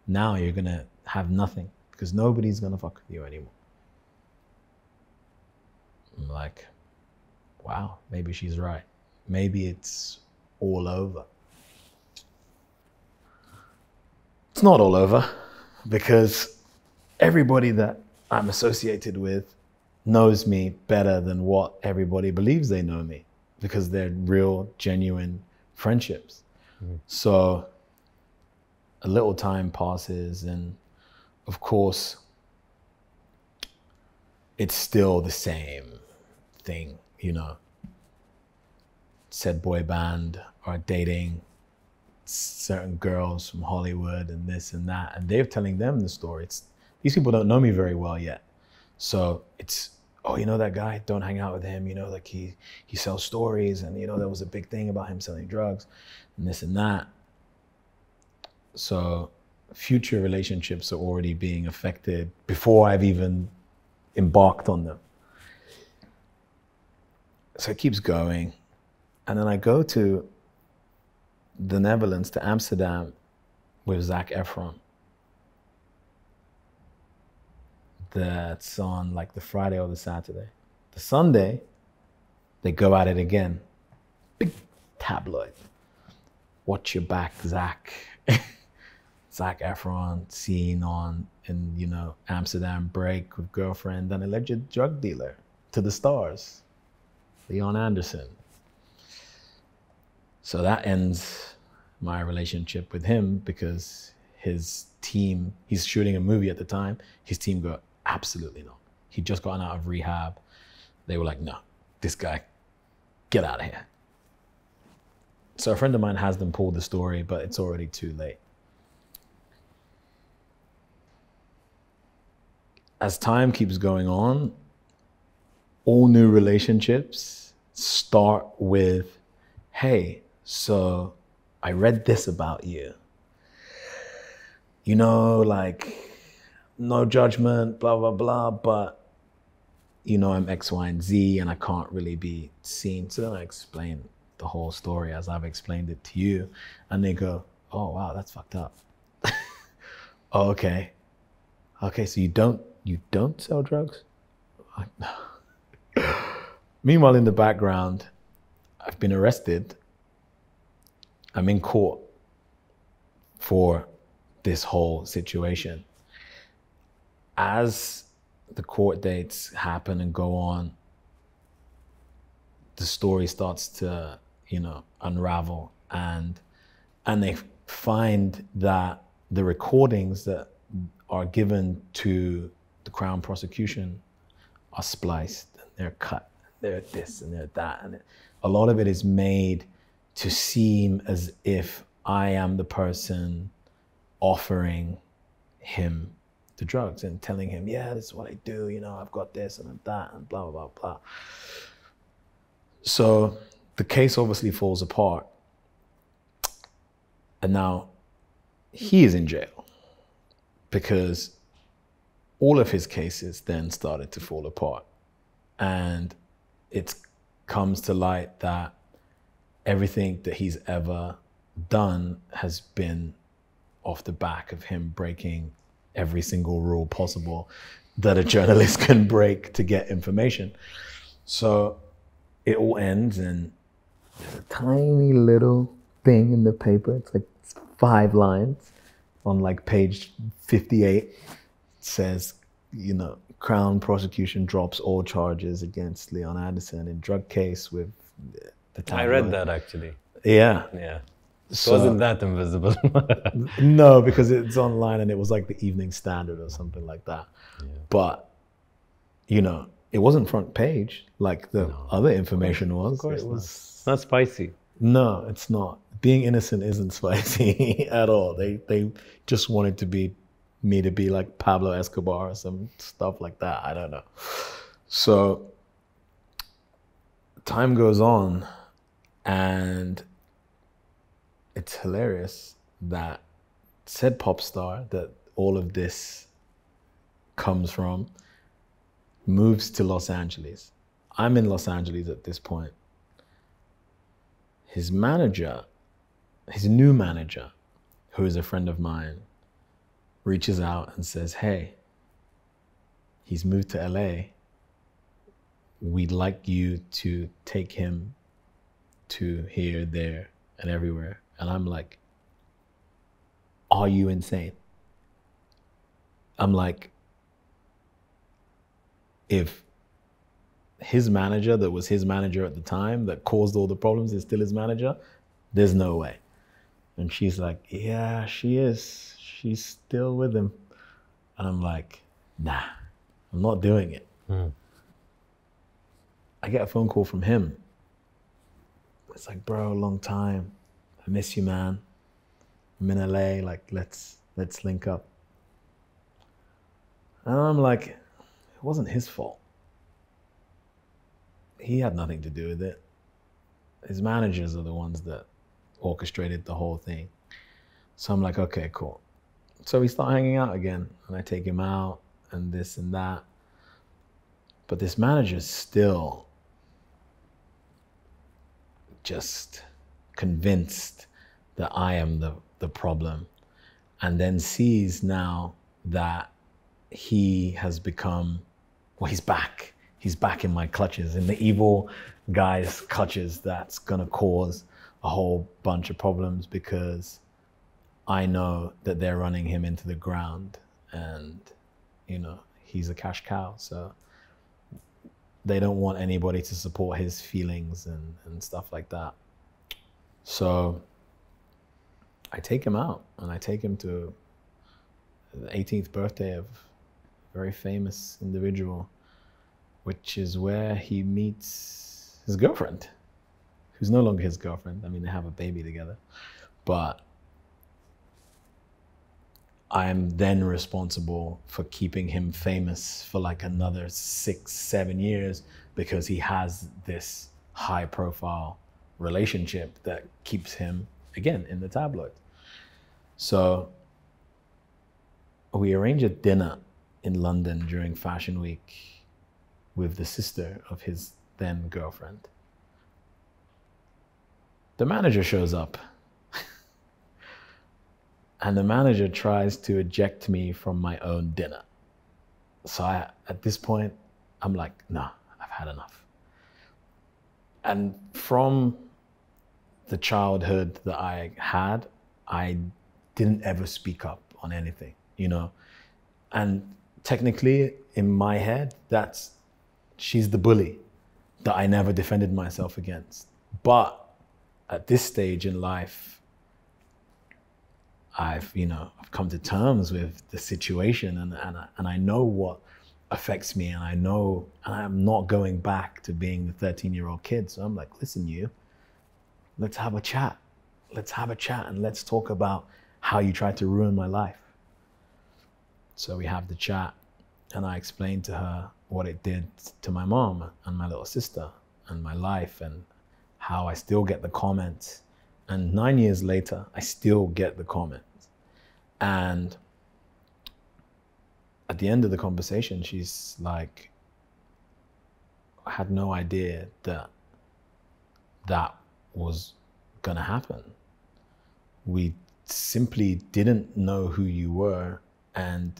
Now you're gonna have nothing because nobody's gonna fuck with you anymore. I'm like, wow, maybe she's right. Maybe it's all over. It's not all over, because everybody that I'm associated with knows me better than what everybody believes they know me, because they're real, genuine friendships. So a little time passes, and of course, it's still the same thing, you know. Said boy band are dating certain girls from Hollywood and this and that, and they're telling them the story. These people don't know me very well yet. So it's, oh, you know that guy? Don't hang out with him. You know, like he sells stories, and you know, there was a big thing about him selling drugs and this and that. So future relationships are already being affected before I've even embarked on them. So it keeps going. And then I go to the Netherlands, to Amsterdam, with Zac Efron. That's on like the Friday or the Saturday. The Sunday, they go at it again. Big tabloid. Watch your back, Zac. Zac Efron seen in, you know, Amsterdam break with girlfriend and alleged drug dealer to the stars. Leon Anderson. So that ends my relationship with him, because his team, he's shooting a movie at the time, his team go, absolutely not. He'd just gotten out of rehab. They were like, no, this guy, get out of here. So a friend of mine has them pull the story, but it's already too late. As time keeps going on, all new relationships start with, hey, so I read this about you. You know, like, no judgment, blah, blah, blah, but you know, I'm X, Y, and Z, and I can't really be seen. So then I explain the whole story as I've explained it to you. And they go, oh, wow, that's fucked up. Oh, okay. Okay, so you don't sell drugs? Like, no. Meanwhile, in the background, I've been arrested. I'm in court for this whole situation. As the court dates happen and go on, the story starts to, you know, unravel, and they find that the recordings that are given to the Crown prosecution are spliced, they're cut, they're this and they're that. And a lot of it is made to seem as if I am the person offering him the drugs and telling him, yeah, this is what I do, you know, I've got this and that and blah, blah, blah, blah. So the case obviously falls apart. And now he is in jail because all of his cases then started to fall apart. And it comes to light that everything that he's ever done has been off the back of him breaking every single rule possible that a journalist can break to get information. So it all ends in a tiny little thing in the paper. It's like 5 lines on like page 58. It says, you know, Crown prosecution drops all charges against Leon Anderson in drug case with the tabloid. I read that actually. Yeah. Yeah. It So, wasn't that invisible. no, because it's online and it was like the Evening Standard or something like that. Yeah. But, you know, it wasn't front page like the other information was. Of course it was not spicy. No, it's not. Being innocent isn't spicy at all. They just wanted me to be like Pablo Escobar or some stuff like that. I don't know. So time goes on and it's hilarious that said pop star that all of this comes from moves to Los Angeles. I'm in Los Angeles at this point. His manager, his new manager, who is a friend of mine, reaches out and says, hey, he's moved to LA. We'd like you to take him to here, there, and everywhere. And I'm like, are you insane? I'm like, if his manager that was his manager at the time that caused all the problems is still his manager, there's no way. And she's like, yeah, she is. She's still with him. And I'm like, nah, I'm not doing it. I get a phone call from him. It's like, bro, long time. I miss you, man. I'm in LA, like, let's link up. And I'm like, it wasn't his fault. He had nothing to do with it. His managers are the ones that orchestrated the whole thing. So I'm like, okay, cool. So we start hanging out again and I take him out and this and that. But this manager's still just convinced that I am the problem, and then sees now that he has become, well, he's back. He's back in my clutches, in the evil guy's clutches. That's gonna cause a whole bunch of problems because I know that they're running him into the ground and, you know, he's a cash cow. So they don't want anybody to support his feelings and stuff like that. So I take him out and I take him to the 18th birthday of a very famous individual, which is where he meets his girlfriend, who's no longer his girlfriend. I mean, they have a baby together, but I'm then responsible for keeping him famous for like another 6-7 years because he has this high profile relationship that keeps him, again, in the tabloids. So we arrange a dinner in London during Fashion Week with the sister of his then girlfriend. The manager shows up. And the manager tries to eject me from my own dinner. So at this point, I'm like, nah, I've had enough. And from the childhood that I had, I didn't ever speak up on anything, you know? And technically, in my head, she's the bully that I never defended myself against. But at this stage in life, I've come to terms with the situation and I know what affects me, and I know, and I'm not going back to being the 13-year-old kid. So I'm like, listen, let's have a chat. Let's have a chat and let's talk about how you tried to ruin my life. So we have the chat, and I explained to her what it did to my mom and my little sister and my life, and how I still get the comments. And 9 years later, I still get the comments. And at the end of the conversation, she's like, I had no idea that that was gonna happen. We simply didn't know who you were, and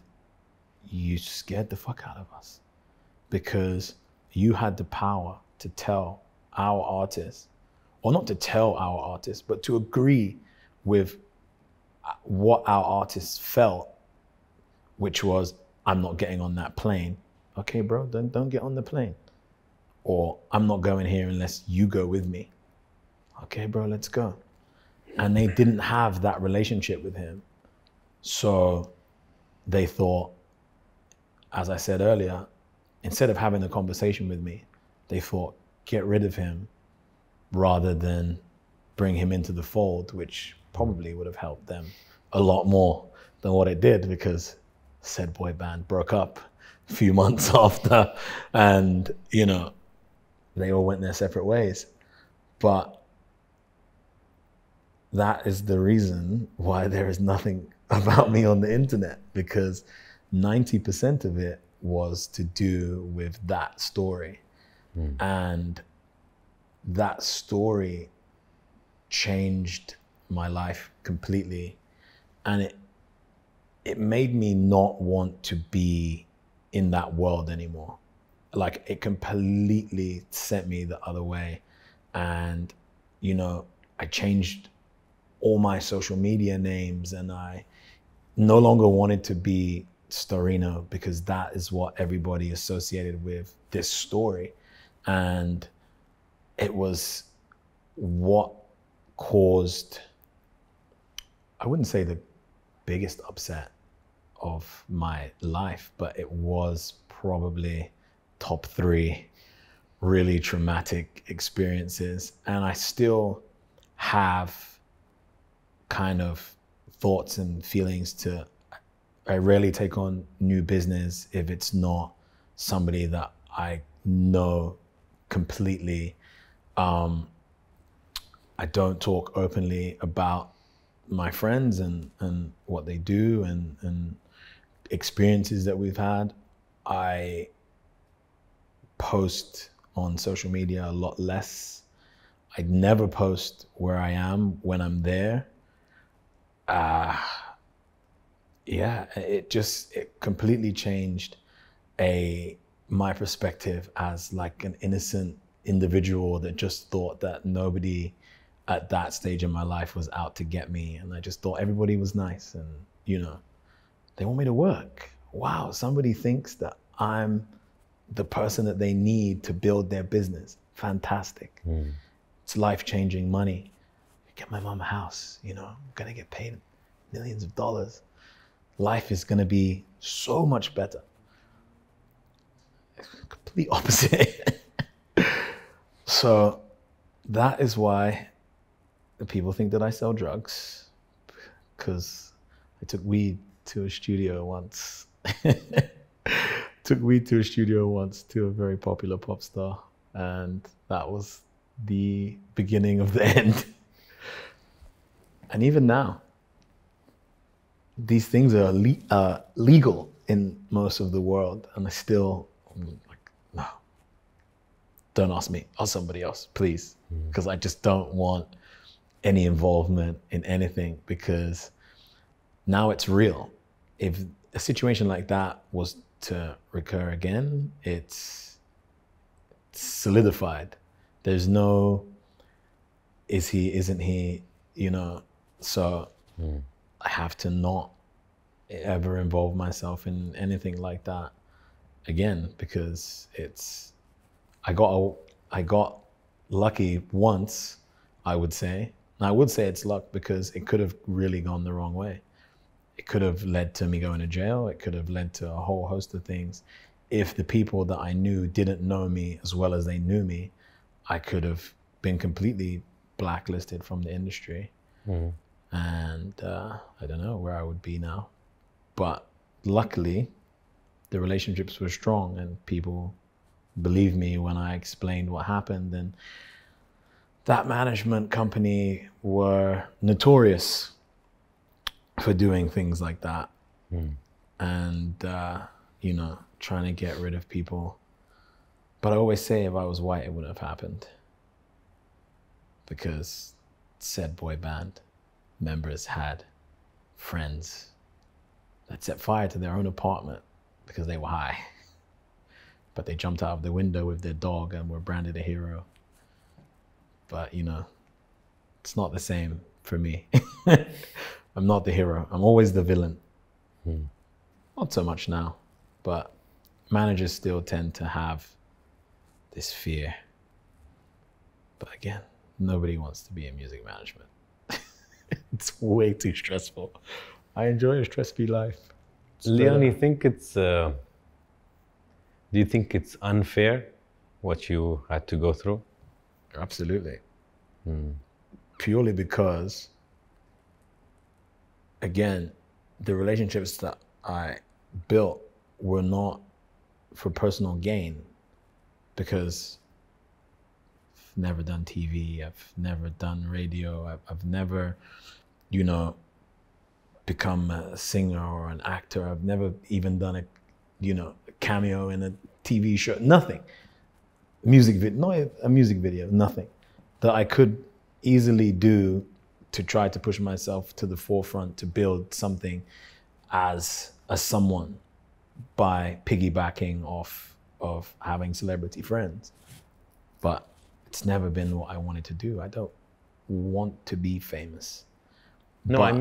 you scared the fuck out of us because you had the power to tell our artists, or not to tell our artists, but to agree with what our artists felt, which was, I'm not getting on that plane. Okay, bro, then don't get on the plane. Or I'm not going here unless you go with me. Okay, bro, let's go. And they didn't have that relationship with him. So they thought, as I said earlier, instead of having a conversation with me, they thought, get rid of him rather than bring him into the fold, which probably would have helped them a lot more than what it did, because said boy band broke up a few months after, and you know, they all went their separate ways. But that is the reason why there is nothing about me on the internet, because 90% of it was to do with that story. And that story changed my life completely. And it made me not want to be in that world anymore. Like, it completely sent me the other way. And, you know, I changed all my social media names, and I no longer wanted to be Starino, because that is what everybody associated with this story. And it was what caused, I wouldn't say the biggest upset of my life, but it was probably top 3 really traumatic experiences. And I still have kind of thoughts and feelings to, I rarely take on new business if it's not somebody that I know completely. I don't talk openly about my friends and what they do and experiences that we've had. I post on social media a lot less. I never post where I am when I'm there. Yeah, it completely changed my perspective as like an innocent individual that just thought that nobody at that stage in my life was out to get me. And I just thought everybody was nice, and, you know, they want me to work. Wow, somebody thinks that I'm the person that they need to build their business. Fantastic. It's life-changing money. Get my mom a house, you know, I'm gonna get paid millions of dollars. Life is gonna be so much better. Complete opposite. So that is why people think that I sell drugs, because I took weed to a studio once. Took weed to a studio once to a very popular pop star, and that was the beginning of the end. And even now, these things are legal in most of the world, and I'm like, no, don't ask me, ask somebody else, please, because I just don't want any involvement in anything, because now it's real. If a situation like that was to recur again, it's solidified. There's no, is he, isn't he, you know, so I have to not ever involve myself in anything like that again, because I got lucky once, I would say. And I would say it's luck, because it could have really gone the wrong way. It could have led to me going to jail. It could have led to a whole host of things. if the people that I knew didn't know me as well as they knew me, I could have been completely blacklisted from the industry. And I don't know where I would be now. But luckily, the relationships were strong and people believed me when I explained what happened. And that management company were notorious for doing things like that. And, you know, trying to get rid of people. But I always say if I was white, it wouldn't have happened. Because said boy band members had friends that set fire to their own apartment because they were high. But they jumped out of the window with their dog and were branded a hero. But, you know, it's not the same for me. I'm not the hero. I'm always the villain. Not so much now, but managers still tend to have this fear. But again, nobody wants to be in music management. It's way too stressful. I enjoy a stress-free life. Leon, you think it's, do you think it's unfair what you had to go through? Absolutely. Purely because, again, the relationships that I built were not for personal gain, because I've never done TV, I've never done radio, I've never, you know, become a singer or an actor. I've never even done a, you know, a cameo in a TV show, nothing. Music video, not a music video, nothing that I could easily do to try to push myself to the forefront to build something as a someone by piggybacking off of having celebrity friends. But it's never been what I wanted to do. I don't want to be famous. No, But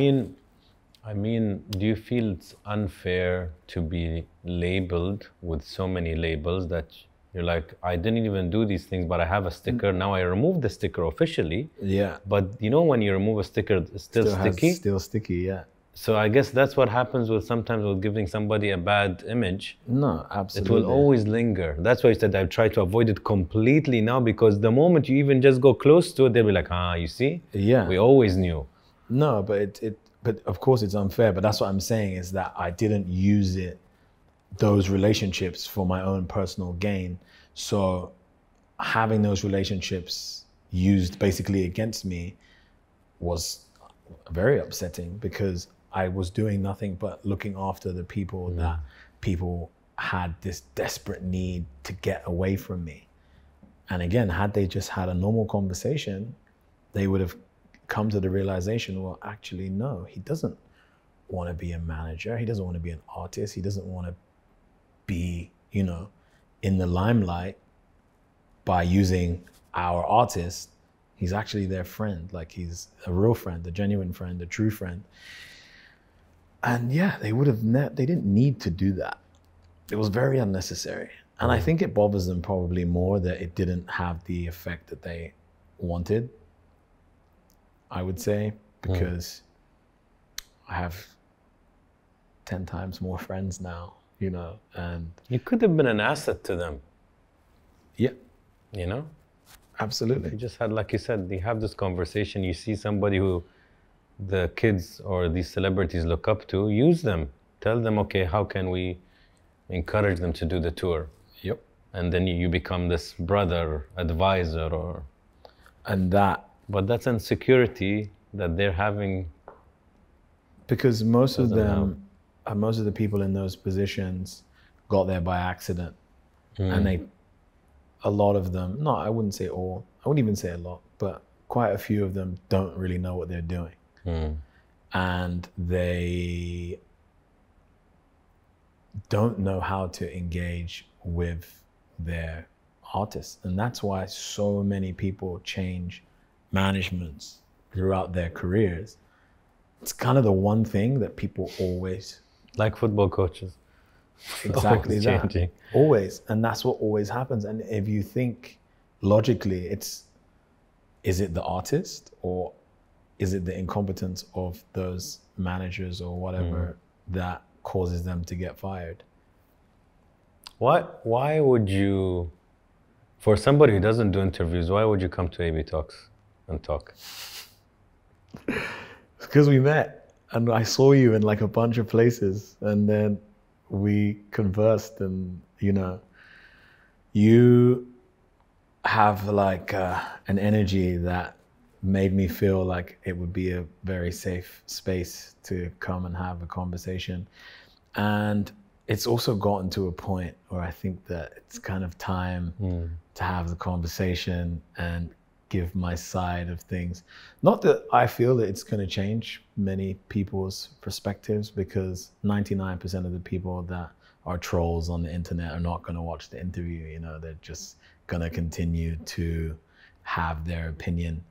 I mean, do you feel it's unfair to be labeled with so many labels that you're like, I didn't even do these things, but I have a sticker. Now I removed the sticker officially. Yeah. But you know, when you remove a sticker, it's still sticky. Still sticky, yeah. So I guess that's what happens with sometimes with giving somebody a bad image. No, absolutely. It will always linger. That's why I said I've tried to avoid it completely now, because the moment you even just go close to it, they'll be like, ah, you see? Yeah. We always knew. No, but but of course it's unfair. But that's what I'm saying, is that I didn't use those relationships for my own personal gain. So having those relationships used basically against me was very upsetting, because I was doing nothing but looking after the people that people had this desperate need to get away from me. And again, had they just had a normal conversation, they would have come to the realization, well, actually, no, he doesn't want to be a manager. He doesn't want to be an artist. He doesn't want to be, you know, in the limelight by using our artist. He's actually their friend. Like, he's a real friend, a genuine friend, a true friend. And yeah, they would have they didn't need to do that. It was very unnecessary. And I think it bothers them probably more that it didn't have the effect that they wanted, I would say, because I have 10 times more friends now, you know, and... You could have been an asset to them. Yeah. You know? Absolutely. You just had, like you said, you have this conversation, you see somebody who the kids or these celebrities look up to, use them. Tell them, okay, how can we encourage them to do the tour? Yep. And then you become this brother, advisor, or... And that... But that's insecurity that they're having. Because most of them, most of the people in those positions got there by accident. And a lot of them, no, I wouldn't say all, I wouldn't even say a lot, but quite a few of them don't really know what they're doing. And they don't know how to engage with their artists. And that's why so many people change managements throughout their careers. It's kind of the one thing that people always... Like football coaches. Exactly always that. Changing. Always. And that's what always happens. And if you think logically, is it the artist, or is it the incompetence of those managers or whatever that causes them to get fired? Why would you, for somebody who doesn't do interviews, why would you come to ABtalks and talk? Because we met and I saw you in like a bunch of places and then we conversed and, you know, you have like an energy that made me feel like it would be a very safe space to come and have a conversation. And it's also gotten to a point where I think that it's kind of time to have the conversation and give my side of things. Not that I feel that it's going to change many people's perspectives, because 99% of the people that are trolls on the internet are not going to watch the interview. You know, they're just going to continue to have their opinion.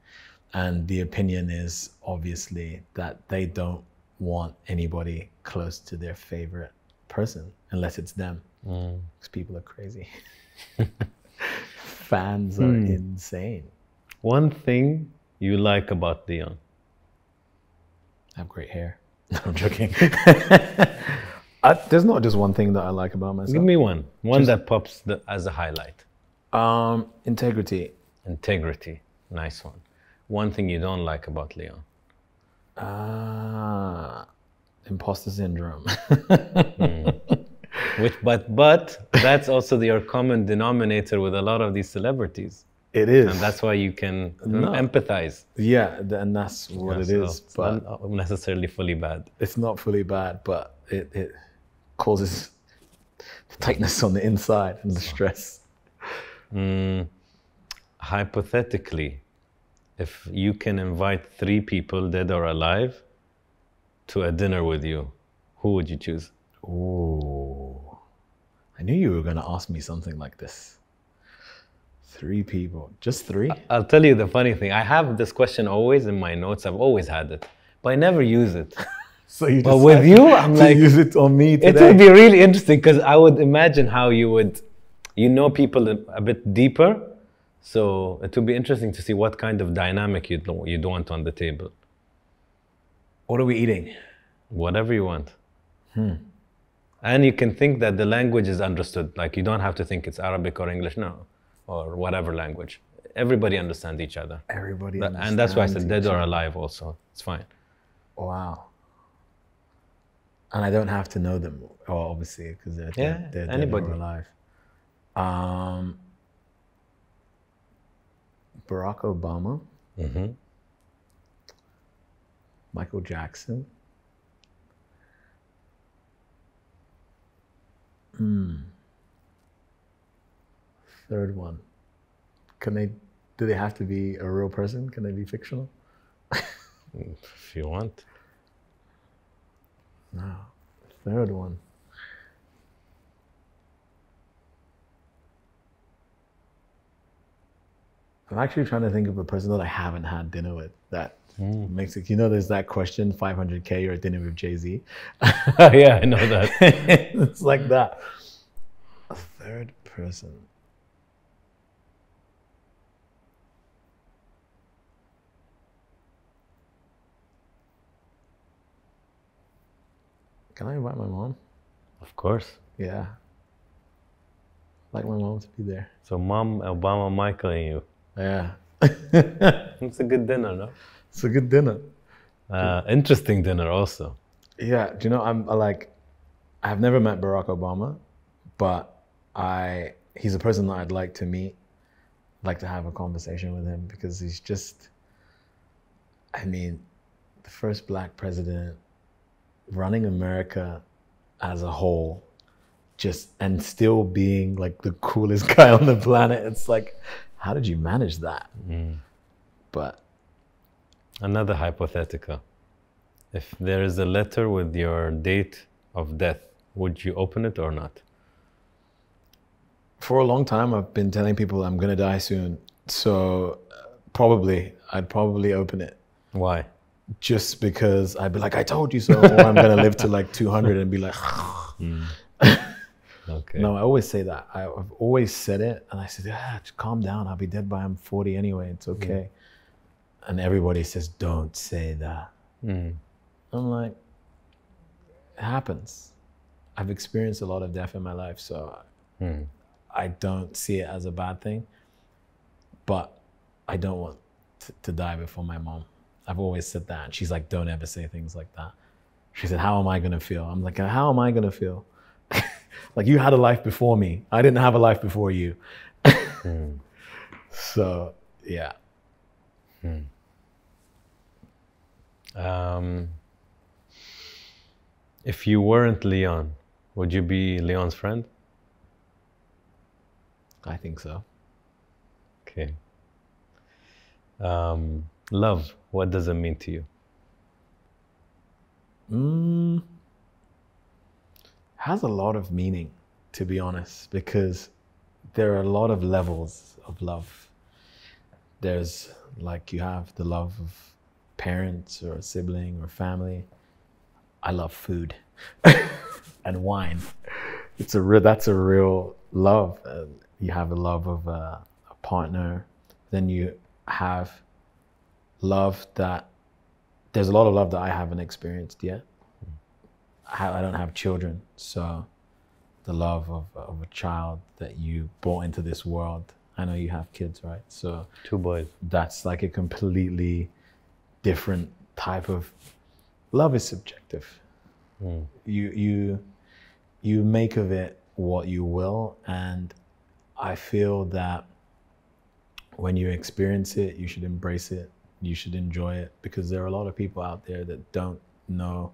And the opinion is obviously that they don't want anybody close to their favorite person unless it's them, because people are crazy. Fans are insane. One thing you like about Leon? I have great hair. No, I'm joking. There's not just one thing that I like about myself. Give me one that pops as a highlight. Integrity. Integrity, nice one. One thing you don't like about Leon? Imposter syndrome. But that's also your common denominator with a lot of these celebrities. It is. And that's why you can empathize. Yeah, and that's what it is. It's but not necessarily fully bad. It's not fully bad, but it causes tightness on the inside and the stress. Hypothetically, if you can invite 3 people, dead or alive, to a dinner with you, who would you choose? Oh, I knew you were going to ask me something like this. 3 people, just 3? I'll tell you the funny thing. I have this question always in my notes. I've always had it, but I never use it. So you but with you, I'm like, use it on me today. It would be really interesting, because I would imagine how you would, you know, people a bit deeper. So it would be interesting to see what kind of dynamic you'd want on the table. What are we eating? Whatever you want. And you can think that the language is understood. Like, you don't have to think it's Arabic or English, no, or whatever language. Everybody understands each other. Everybody understands. And that's why I said dead or alive also. It's fine. Wow. And I don't have to know them, obviously, because they're dead or alive. Barack Obama. Michael Jackson. Third one. Do they have to be a real person? Can they be fictional? If you want. No. Third one. I'm actually trying to think of a person that I haven't had dinner with that makes it, you know, there's that question, 500K, you're at dinner with Jay-Z. Yeah, I know that. It's like that. A third person. Can I invite my mom? Of course. Yeah. I'd like my mom to be there. So Mom, Obama, Michael, and you. Yeah. It's a good dinner, no? It's a good dinner. Interesting dinner also. Yeah, do you know, I've never met Barack Obama, but he's a person that I'd like to meet, like to have a conversation with him, because he's just, I mean, the first Black president running America as a whole, and still being like the coolest guy on the planet. It's like, how did you manage that? But another hypothetical. If there is a letter with your date of death, would you open it or not? For a long time, I've been telling people I'm going to die soon. So I'd probably open it. Why? Just because I'd be like, I told you so. Or I'm going to live to like 200 and be like, Okay. No, I always say that. I've always said it. And I said, just calm down. I'll be dead by I'm 40 anyway. It's okay. And everybody says, don't say that. I'm like, it happens. I've experienced a lot of death in my life. So I don't see it as a bad thing, but I don't want to die before my mom. I've always said that. And she's like, don't ever say things like that. She said, how am I going to feel? I'm like, how am I going to feel? Like, you had a life before me. I didn't have a life before you. So, yeah. If you weren't Leon, would you be Leon's friend? I think so. Okay. Love, what does it mean to you? Has a lot of meaning, to be honest, because there are a lot of levels of love. There's like, you have the love of parents or a sibling or family. I love food and wine. That's a real love. You have a love of a partner. Then you have love that, there's a lot of love that I haven't experienced yet. I don't have children, so the love of a child that you brought into this world. I know you have kids, right? So 2 boys. That's like a completely different type of love. Is subjective. You make of it what you will, and I feel that when you experience it, you should embrace it. You should enjoy it, because there are a lot of people out there that don't know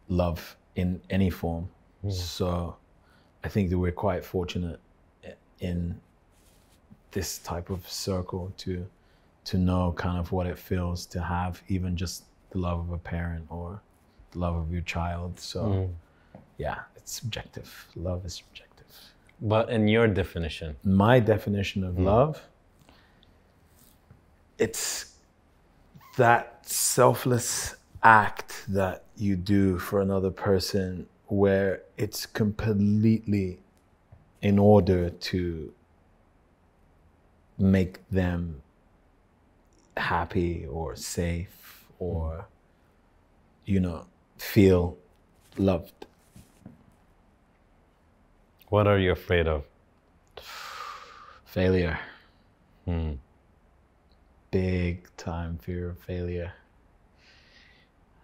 love in any form. So I think that we're quite fortunate in this type of circle to know kind of what it feels to have even just the love of a parent or the love of your child. So yeah, it's subjective. Love is subjective. But in your definition? My definition of love, it's that selfless act that you do for another person where it's completely in order to make them happy or safe or, you know, feel loved. What are you afraid of? Failure. Big time fear of failure.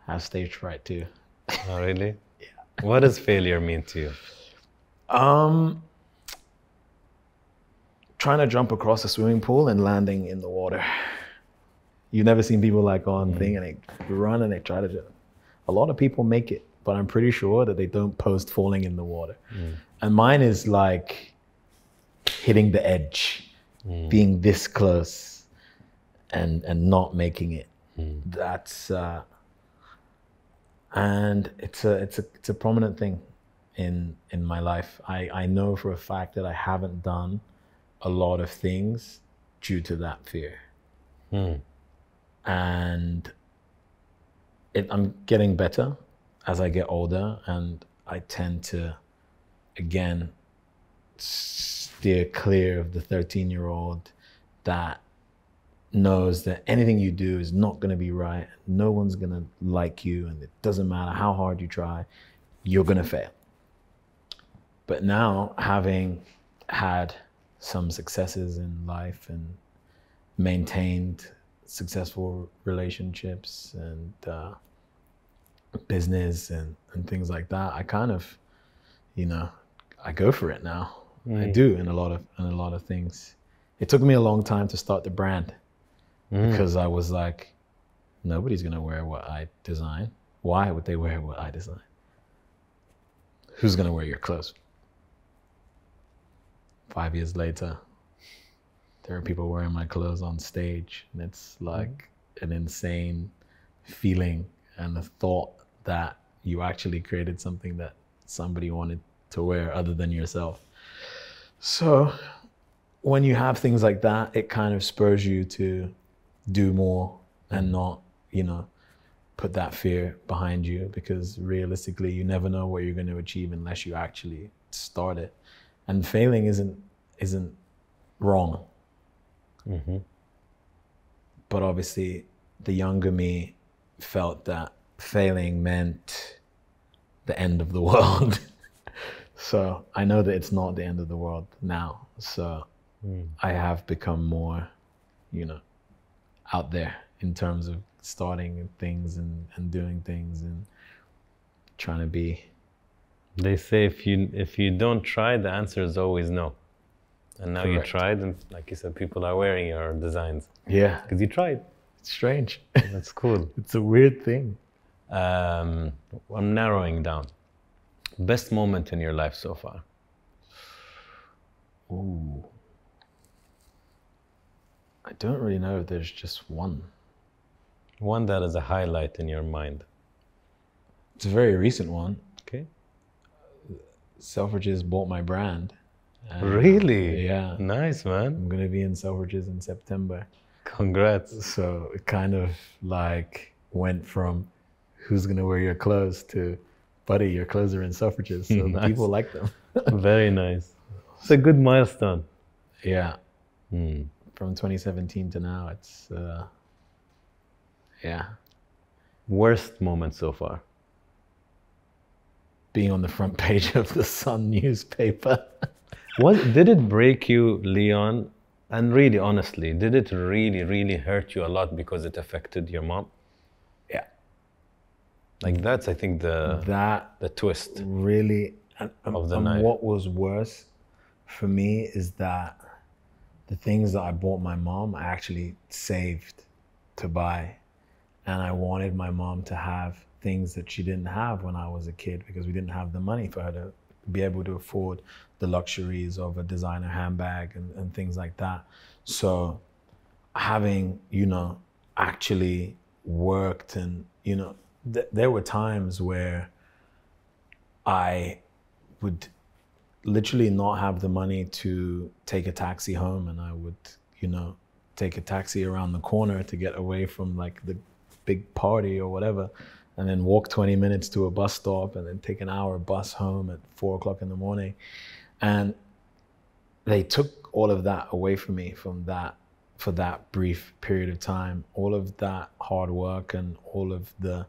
I have stage fright too. Oh, really? Yeah. What does failure mean to you? Trying to jump across a swimming pool and landing in the water. You've never seen people like on thing and they run and they try to do it. A lot of people make it, but I'm pretty sure that they don't post falling in the water. And mine is like hitting the edge, being this close and not making it. That's and it's a prominent thing in my life. I know for a fact that I haven't done a lot of things due to that fear. And I'm getting better as I get older, and I tend to, again, steer clear of the 13-year-old that knows that anything you do is not going to be right. No one's going to like you, and it doesn't matter how hard you try, you're going to fail. But now, having had some successes in life and maintained successful relationships and business and things like that, I kind of, you know, I go for it now. I do in a lot of things. It took me a long time to start the brand because I was like, nobody's gonna wear what I design. Why would they wear what I design? Who's gonna wear your clothes? 5 years later, there are people wearing my clothes on stage, and it's like an insane feeling and the thought that you actually created something that somebody wanted to wear other than yourself. So when you have things like that, it kind of spurs you to do more and not, you know, put that fear behind you, because realistically, you never know what you're going to achieve unless you actually start it. And failing isn't wrong. But obviously, the younger me felt that failing meant the end of the world. So I know that it's not the end of the world now. So I have become more, you know, out there in terms of starting things and doing things and trying to be. They say if you don't try, the answer is always no. And now Correct. you tried, and like you said, people are wearing your designs. Yeah. Because you tried. It's strange. That's cool. It's a weird thing. I'm narrowing down. Best moment in your life so far? Ooh. I don't really know if there's just one. One that is a highlight in your mind. It's a very recent one. Okay. Selfridges bought my brand. Really? Yeah. Nice, man. I'm going to be in Selfridges in September. Congrats. So it kind of like went from who's going to wear your clothes to, buddy, your clothes are in Selfridges. So Nice. people like them. Very nice. It's a good milestone. Yeah. From 2017 to now, it's, yeah. Worst moment so far? Being on the front page of the Sun newspaper. Did it break you, Leon? And really, honestly, did it really, really hurt you a lot because it affected your mom? Yeah. Like that's, I think, the twist. Really, of the and knife. What was worse for me is that the things that I bought my mom, I actually saved to buy. And I wanted my mom to have things that she didn't have when I was a kid because we didn't have the money for her to be able to afford the luxuries of a designer handbag and things like that. So having, you know, actually worked and, you know, there were times where I would literally not have the money to take a taxi home, and I would, you know, take a taxi around the corner to get away from like the big party or whatever, and then walk 20 minutes to a bus stop and then take an hour bus home at 4 o'clock in the morning. And they took all of that away from me for that brief period of time. All of that hard work and all of the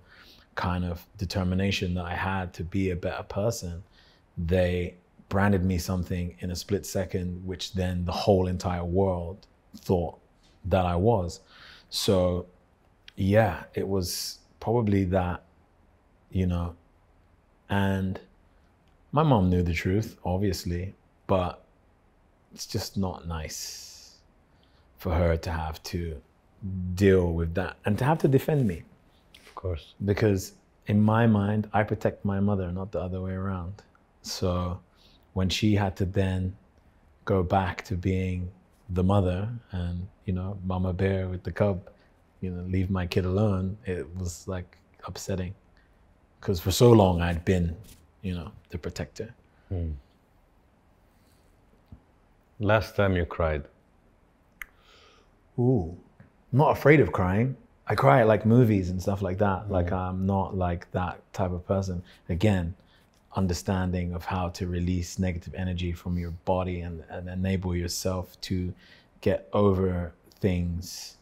kind of determination that I had to be a better person, they branded me something in a split second, which then the whole entire world thought that I was. So yeah, it was probably that, you know, and my mom knew the truth, obviously, but it's just not nice for her to have to deal with that and to have to defend me. Of course. Because in my mind, I protect my mother, not the other way around. So when she had to then go back to being the mother and, you know, mama bear with the cub, you know, leave my kid alone, it was like upsetting. Because for so long I'd been, you know, the protector. Last time you cried? Ooh, not afraid of crying. I cry at like movies and stuff like that. Like I'm not like that type of person. Again, understanding of how to release negative energy from your body and enable yourself to get over things.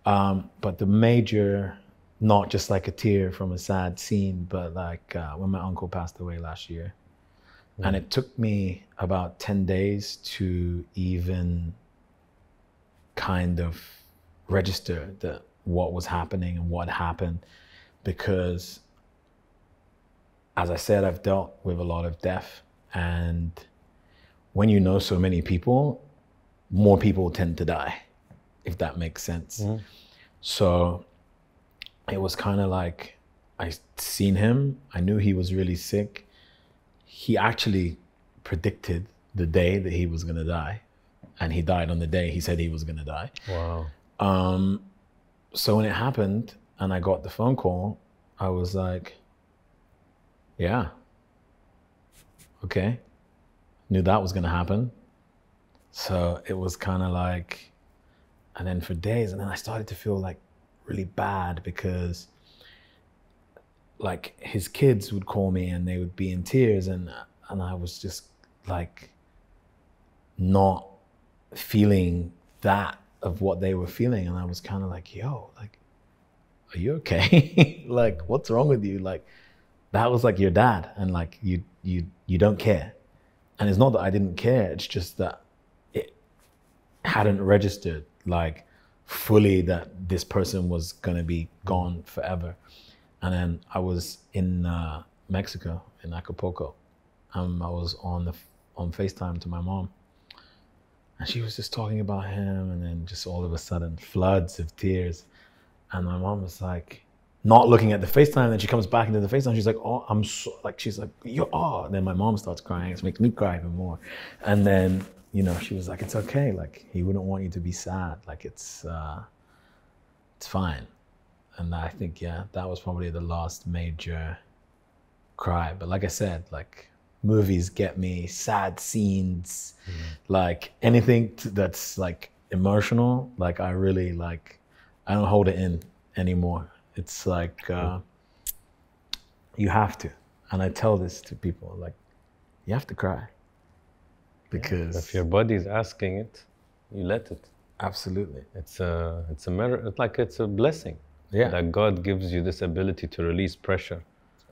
But the major, not just like a tear from a sad scene, but like when my uncle passed away last year. And it took me about 10 days to even kind of register that what was happening and what happened, because as I said, I've dealt with a lot of death, and when you know so many people, more people tend to die, if that makes sense. So it was kind of like, I seen him, I knew he was really sick. He actually predicted the day that he was gonna die, and he died on the day he said he was gonna die. Wow. So when it happened and I got the phone call, I was like, yeah, okay. Knew that was gonna happen. So it was kind of like, and then for days, and then I started to feel like really bad because like his kids would call me and they would be in tears, and I was just like not feeling that of what they were feeling. And I was kind of like, yo, like, are you okay? Like, what's wrong with you? Like, that was like your dad, and like you don't care. And it's not that I didn't care, it's just that it hadn't registered like fully that this person was gonna be gone forever. And then I was in Mexico, in Acapulco. I was on FaceTime to my mom. And she was just talking about him, and then just all of a sudden, floods of tears. And my mom was like, not looking at the FaceTime, and then she comes back into the FaceTime, she's like, oh, I'm so, like, she's like, you are. And then my mom starts crying, it makes me cry even more. And then, you know, she was like, it's okay, like, he wouldn't want you to be sad, like, it's fine. And I think, yeah, that was probably the last major cry. But like I said, like, movies get me, sad scenes, like anything that's like emotional, like I really like, I don't hold it in anymore. It's like, you have to. And I tell this to people, like, you have to cry. Because if your body's asking it, you let it. Absolutely. It's a matter, it's a blessing. Yeah. That God gives you this ability to release pressure.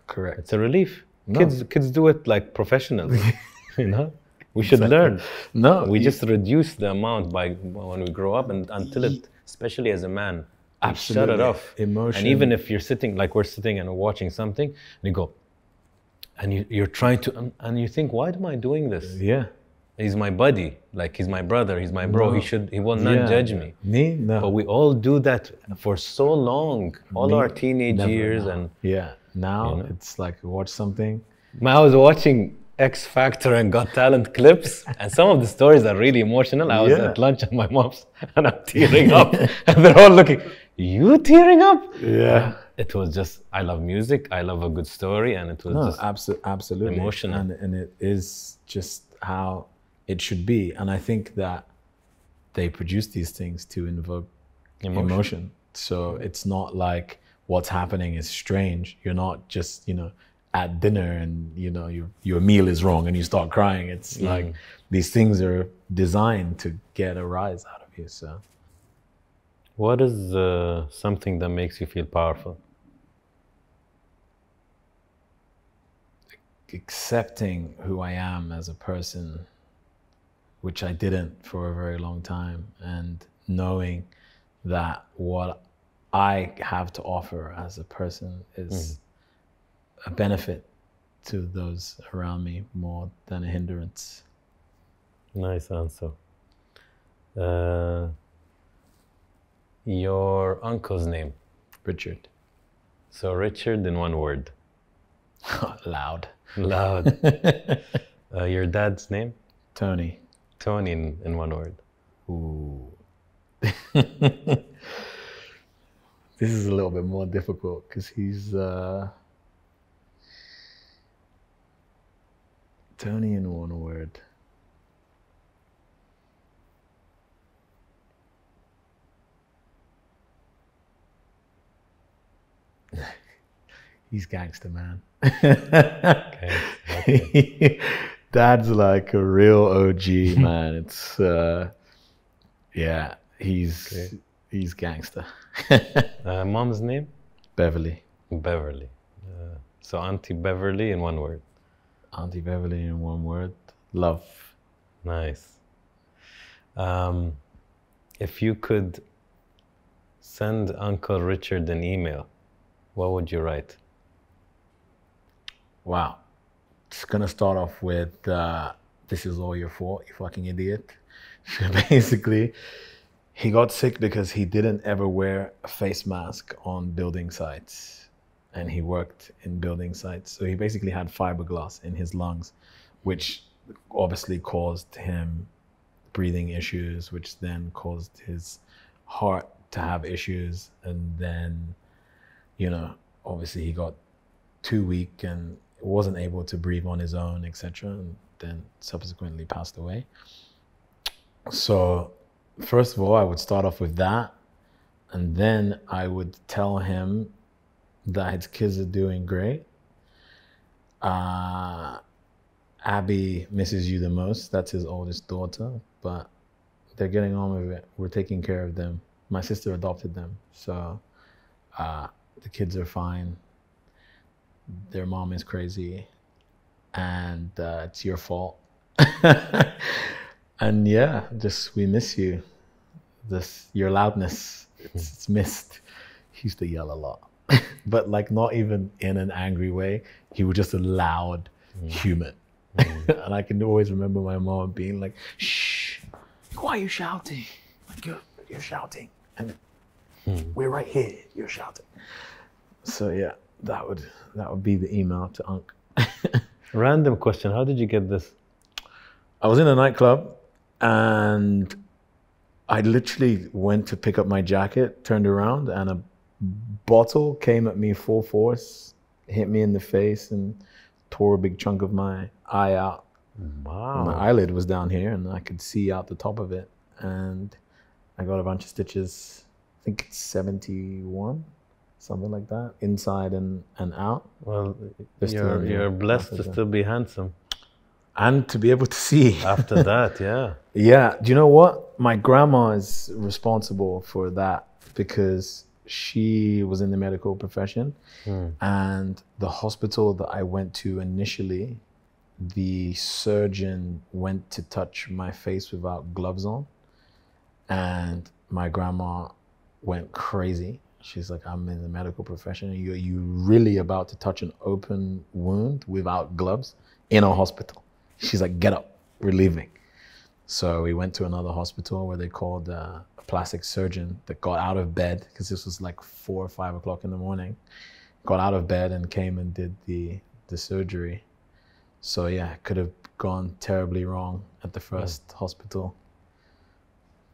Correct. It's a relief. No. Kids do it like professionally, you know? We should learn. No. We just reduce the amount when we grow up, and until it, especially as a man, absolutely. shut it off. Emotion. And even if you're sitting, like we're sitting and watching something, and you go, and you're trying to, and you think, why am I doing this? Yeah. He's my buddy, like he's my brother, he's my bro. No. He will not judge me. Me? No. But we all do that for so long, all our teenage years, and yeah. Now you know? it's like watch something. I was watching X Factor and Got Talent clips, and some of the stories are really emotional. I was at lunch at my mom's, and I'm tearing up, and they're all looking, you tearing up? Yeah. It was just, I love music, I love a good story, and it was just absolutely emotional. And it is just how it should be. And I think that they produce these things to invoke emotion. So it's not like what's happening is strange. You're not just, you know, at dinner and, you know, your meal is wrong and you start crying. It's like these things are designed to get a rise out of you. So what is something that makes you feel powerful? Accepting who I am as a person, which I didn't for a very long time, and knowing that what I have to offer as a person is a benefit to those around me more than a hindrance. Nice answer. Your uncle's name? Richard. So Richard in one word. Loud. Loud. Your dad's name? Tony. Tony in one word. Ooh. This is a little bit more difficult because he's Tony in one word. He's gangster, man. Okay. Dad's like a real OG, man. It's yeah, he's gangster. Mom's name? Beverly. Beverly. So Auntie Beverly in one word. Auntie Beverly in one word. Love. Nice. If you could send Uncle Richard an email, what would you write? Wow. It's gonna start off with, this is all your fault, you fucking idiot. Basically, he got sick because he didn't ever wear a face mask on building sites. And he worked in building sites. So he basically had fiberglass in his lungs, which obviously caused him breathing issues, which then caused his heart to have issues. And then, you know, obviously he got too weak and wasn't able to breathe on his own, etc. And then subsequently passed away. So first of all, I would start off with that. And then I would tell him that his kids are doing great. Abby misses you the most. That's his oldest daughter, but they're getting on with it. We're taking care of them. My sister adopted them. So the kids are fine. Their mom is crazy and it's your fault. And yeah, just we miss you. Your loudness, it's missed. He used to yell a lot, but like not even in an angry way. He was just a loud human. And I can always remember my mom being like, "Shh, why are you shouting? Like you're shouting, and we're right here. You're shouting." So yeah, that would be the email to Unc. Random question: how did you get this? I was in a nightclub, and I literally went to pick up my jacket, turned around, and a bottle came at me full force, hit me in the face, and tore a big chunk of my eye out. Wow. My eyelid was down here, and I could see out the top of it. And I got a bunch of stitches. I think it's 71, something like that, inside and out. Well, Just you're blessed to still be handsome. And to be able to see. After that, yeah. Yeah. Do you know what? My grandma is responsible for that because she was in the medical profession. And the hospital that I went to initially, the surgeon went to touch my face without gloves on. And my grandma went crazy. She's like, "I'm in the medical profession. Are you really about to touch an open wound without gloves in a hospital?" She's like, "Get up, we're leaving." So we went to another hospital where they called a plastic surgeon that got out of bed, because this was like 4 or 5 o'clock in the morning, got out of bed and came and did the surgery. So yeah, it could have gone terribly wrong at the first hospital.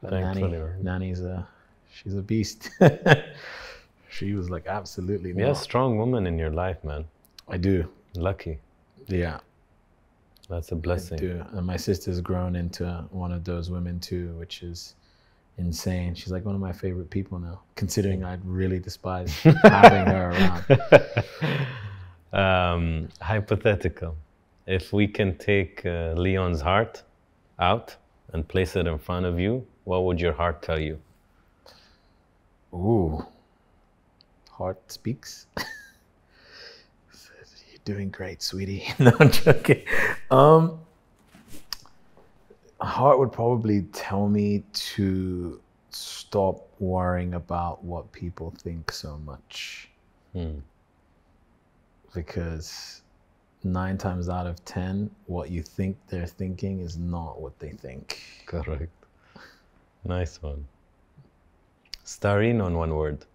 But Nanny's she's a beast. She was like, absolutely not. Yeah, strong woman in your life, man. I do. Lucky. Yeah. That's a blessing. I do. And my sister's grown into one of those women too, which is insane. She's like one of my favorite people now, considering I'd really despise having her around. Hypothetical. If we can take Leon's heart out and place it in front of you, what would your heart tell you? Ooh. Heart speaks. You're doing great, sweetie. No, I'm joking. Heart would probably tell me to stop worrying about what people think so much. Because 9 times out of 10, what you think they're thinking is not what they think. Correct. Nice one. Starino in one word.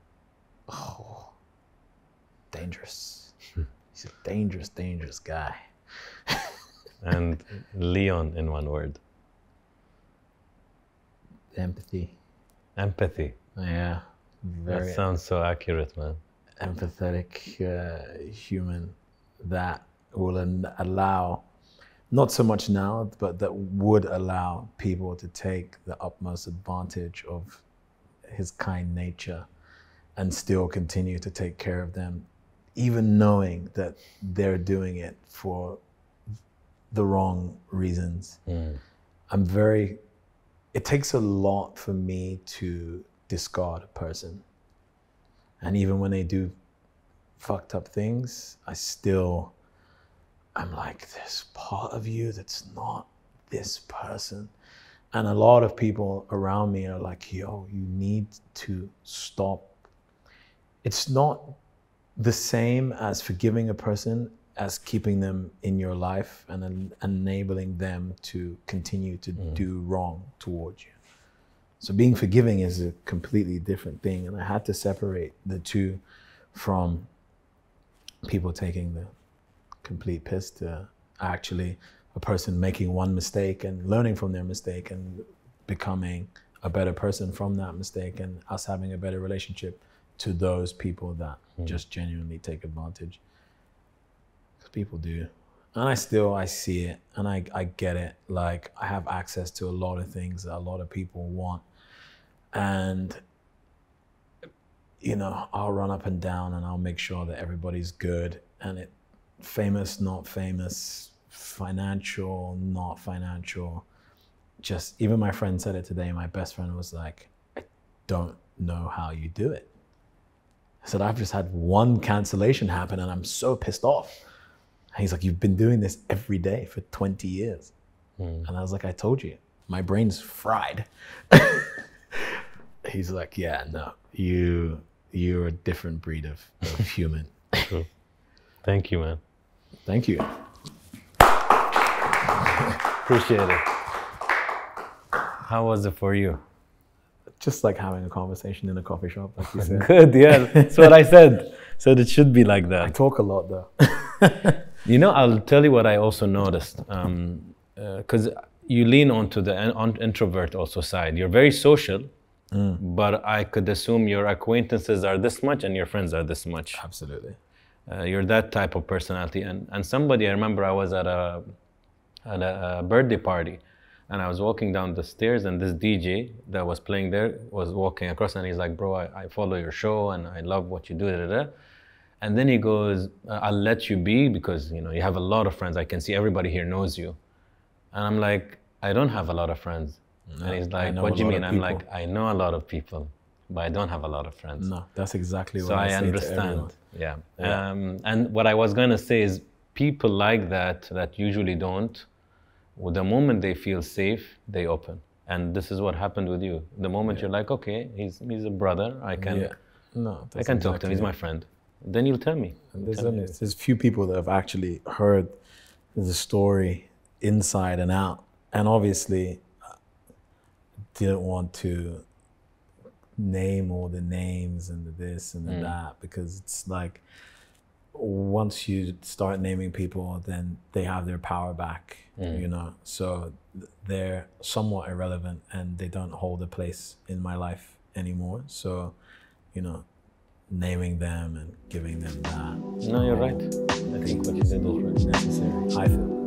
Oh, dangerous. He's a dangerous, dangerous guy. And Leon in one word. Empathy. Empathy. Yeah. Very that sounds so accurate, man. Empathetic human that will allow, not so much now, but that would allow people to take the utmost advantage of his kind nature and still continue to take care of them, even knowing that they're doing it for the wrong reasons. It takes a lot for me to discard a person. And even when they do fucked up things, I'm like, there's part of you that's not this person. And a lot of people around me are like, yo, you need to stop. It's not the same as forgiving a person as keeping them in your life and enabling them to continue to do wrong towards you. So being forgiving is a completely different thing. And I had to separate the two from people taking the complete piss to actually a person making one mistake and learning from their mistake and becoming a better person from that mistake, and us having a better relationship to those people that just genuinely take advantage. Because people do. And I see it and I get it. Like, I have access to a lot of things that a lot of people want. And, you know, I'll run up and down and I'll make sure that everybody's good. And famous, not famous, financial, not financial. Just, even my friend said it today. My best friend was like, I don't know how you do it. I said, I've just had one cancellation happen and I'm so pissed off. And he's like, you've been doing this every day for 20 years. And I was like, I told you, my brain's fried. He's like, yeah, no, you're a different breed of human. True. Thank you, man. Thank you. Appreciate it. How was it for you? Just like having a conversation in a coffee shop, like you said. Good, yeah. That's what I said. Said it should be like that. I talk a lot though. You know, I'll tell you what I also noticed. Because you lean onto the introvert also side. You're very social, but I could assume your acquaintances are this much and your friends are this much. Absolutely. You're that type of personality. And somebody, I remember I was at a birthday party, and I was walking down the stairs, and this DJ that was playing there was walking across, and he's like, bro, I follow your show and I love what you do, da, da, da. And then he goes, I'll let you be because, you know, you have a lot of friends. I can see everybody here knows you. And I'm like, I don't have a lot of friends. No, and he's like, what do you mean? I'm like, I know a lot of people, but I don't have a lot of friends. No, that's exactly what so I I say understand. to everyone. Yeah. And what I was going to say is people like that usually don't. Well, the moment they feel safe, they open. And this is what happened with you. The moment you're like, okay, he's a brother. I can talk to him. He's my friend. Then you'll tell me. There's few people that have actually heard the story inside and out, and obviously didn't want to name all the names and the this and the that, because it's like once you start naming people, then they have their power back, you know, so they're somewhat irrelevant and they don't hold a place in my life anymore. So, you know, naming them and giving them that. No, you're right. I think what you did was right. Necessary, I feel.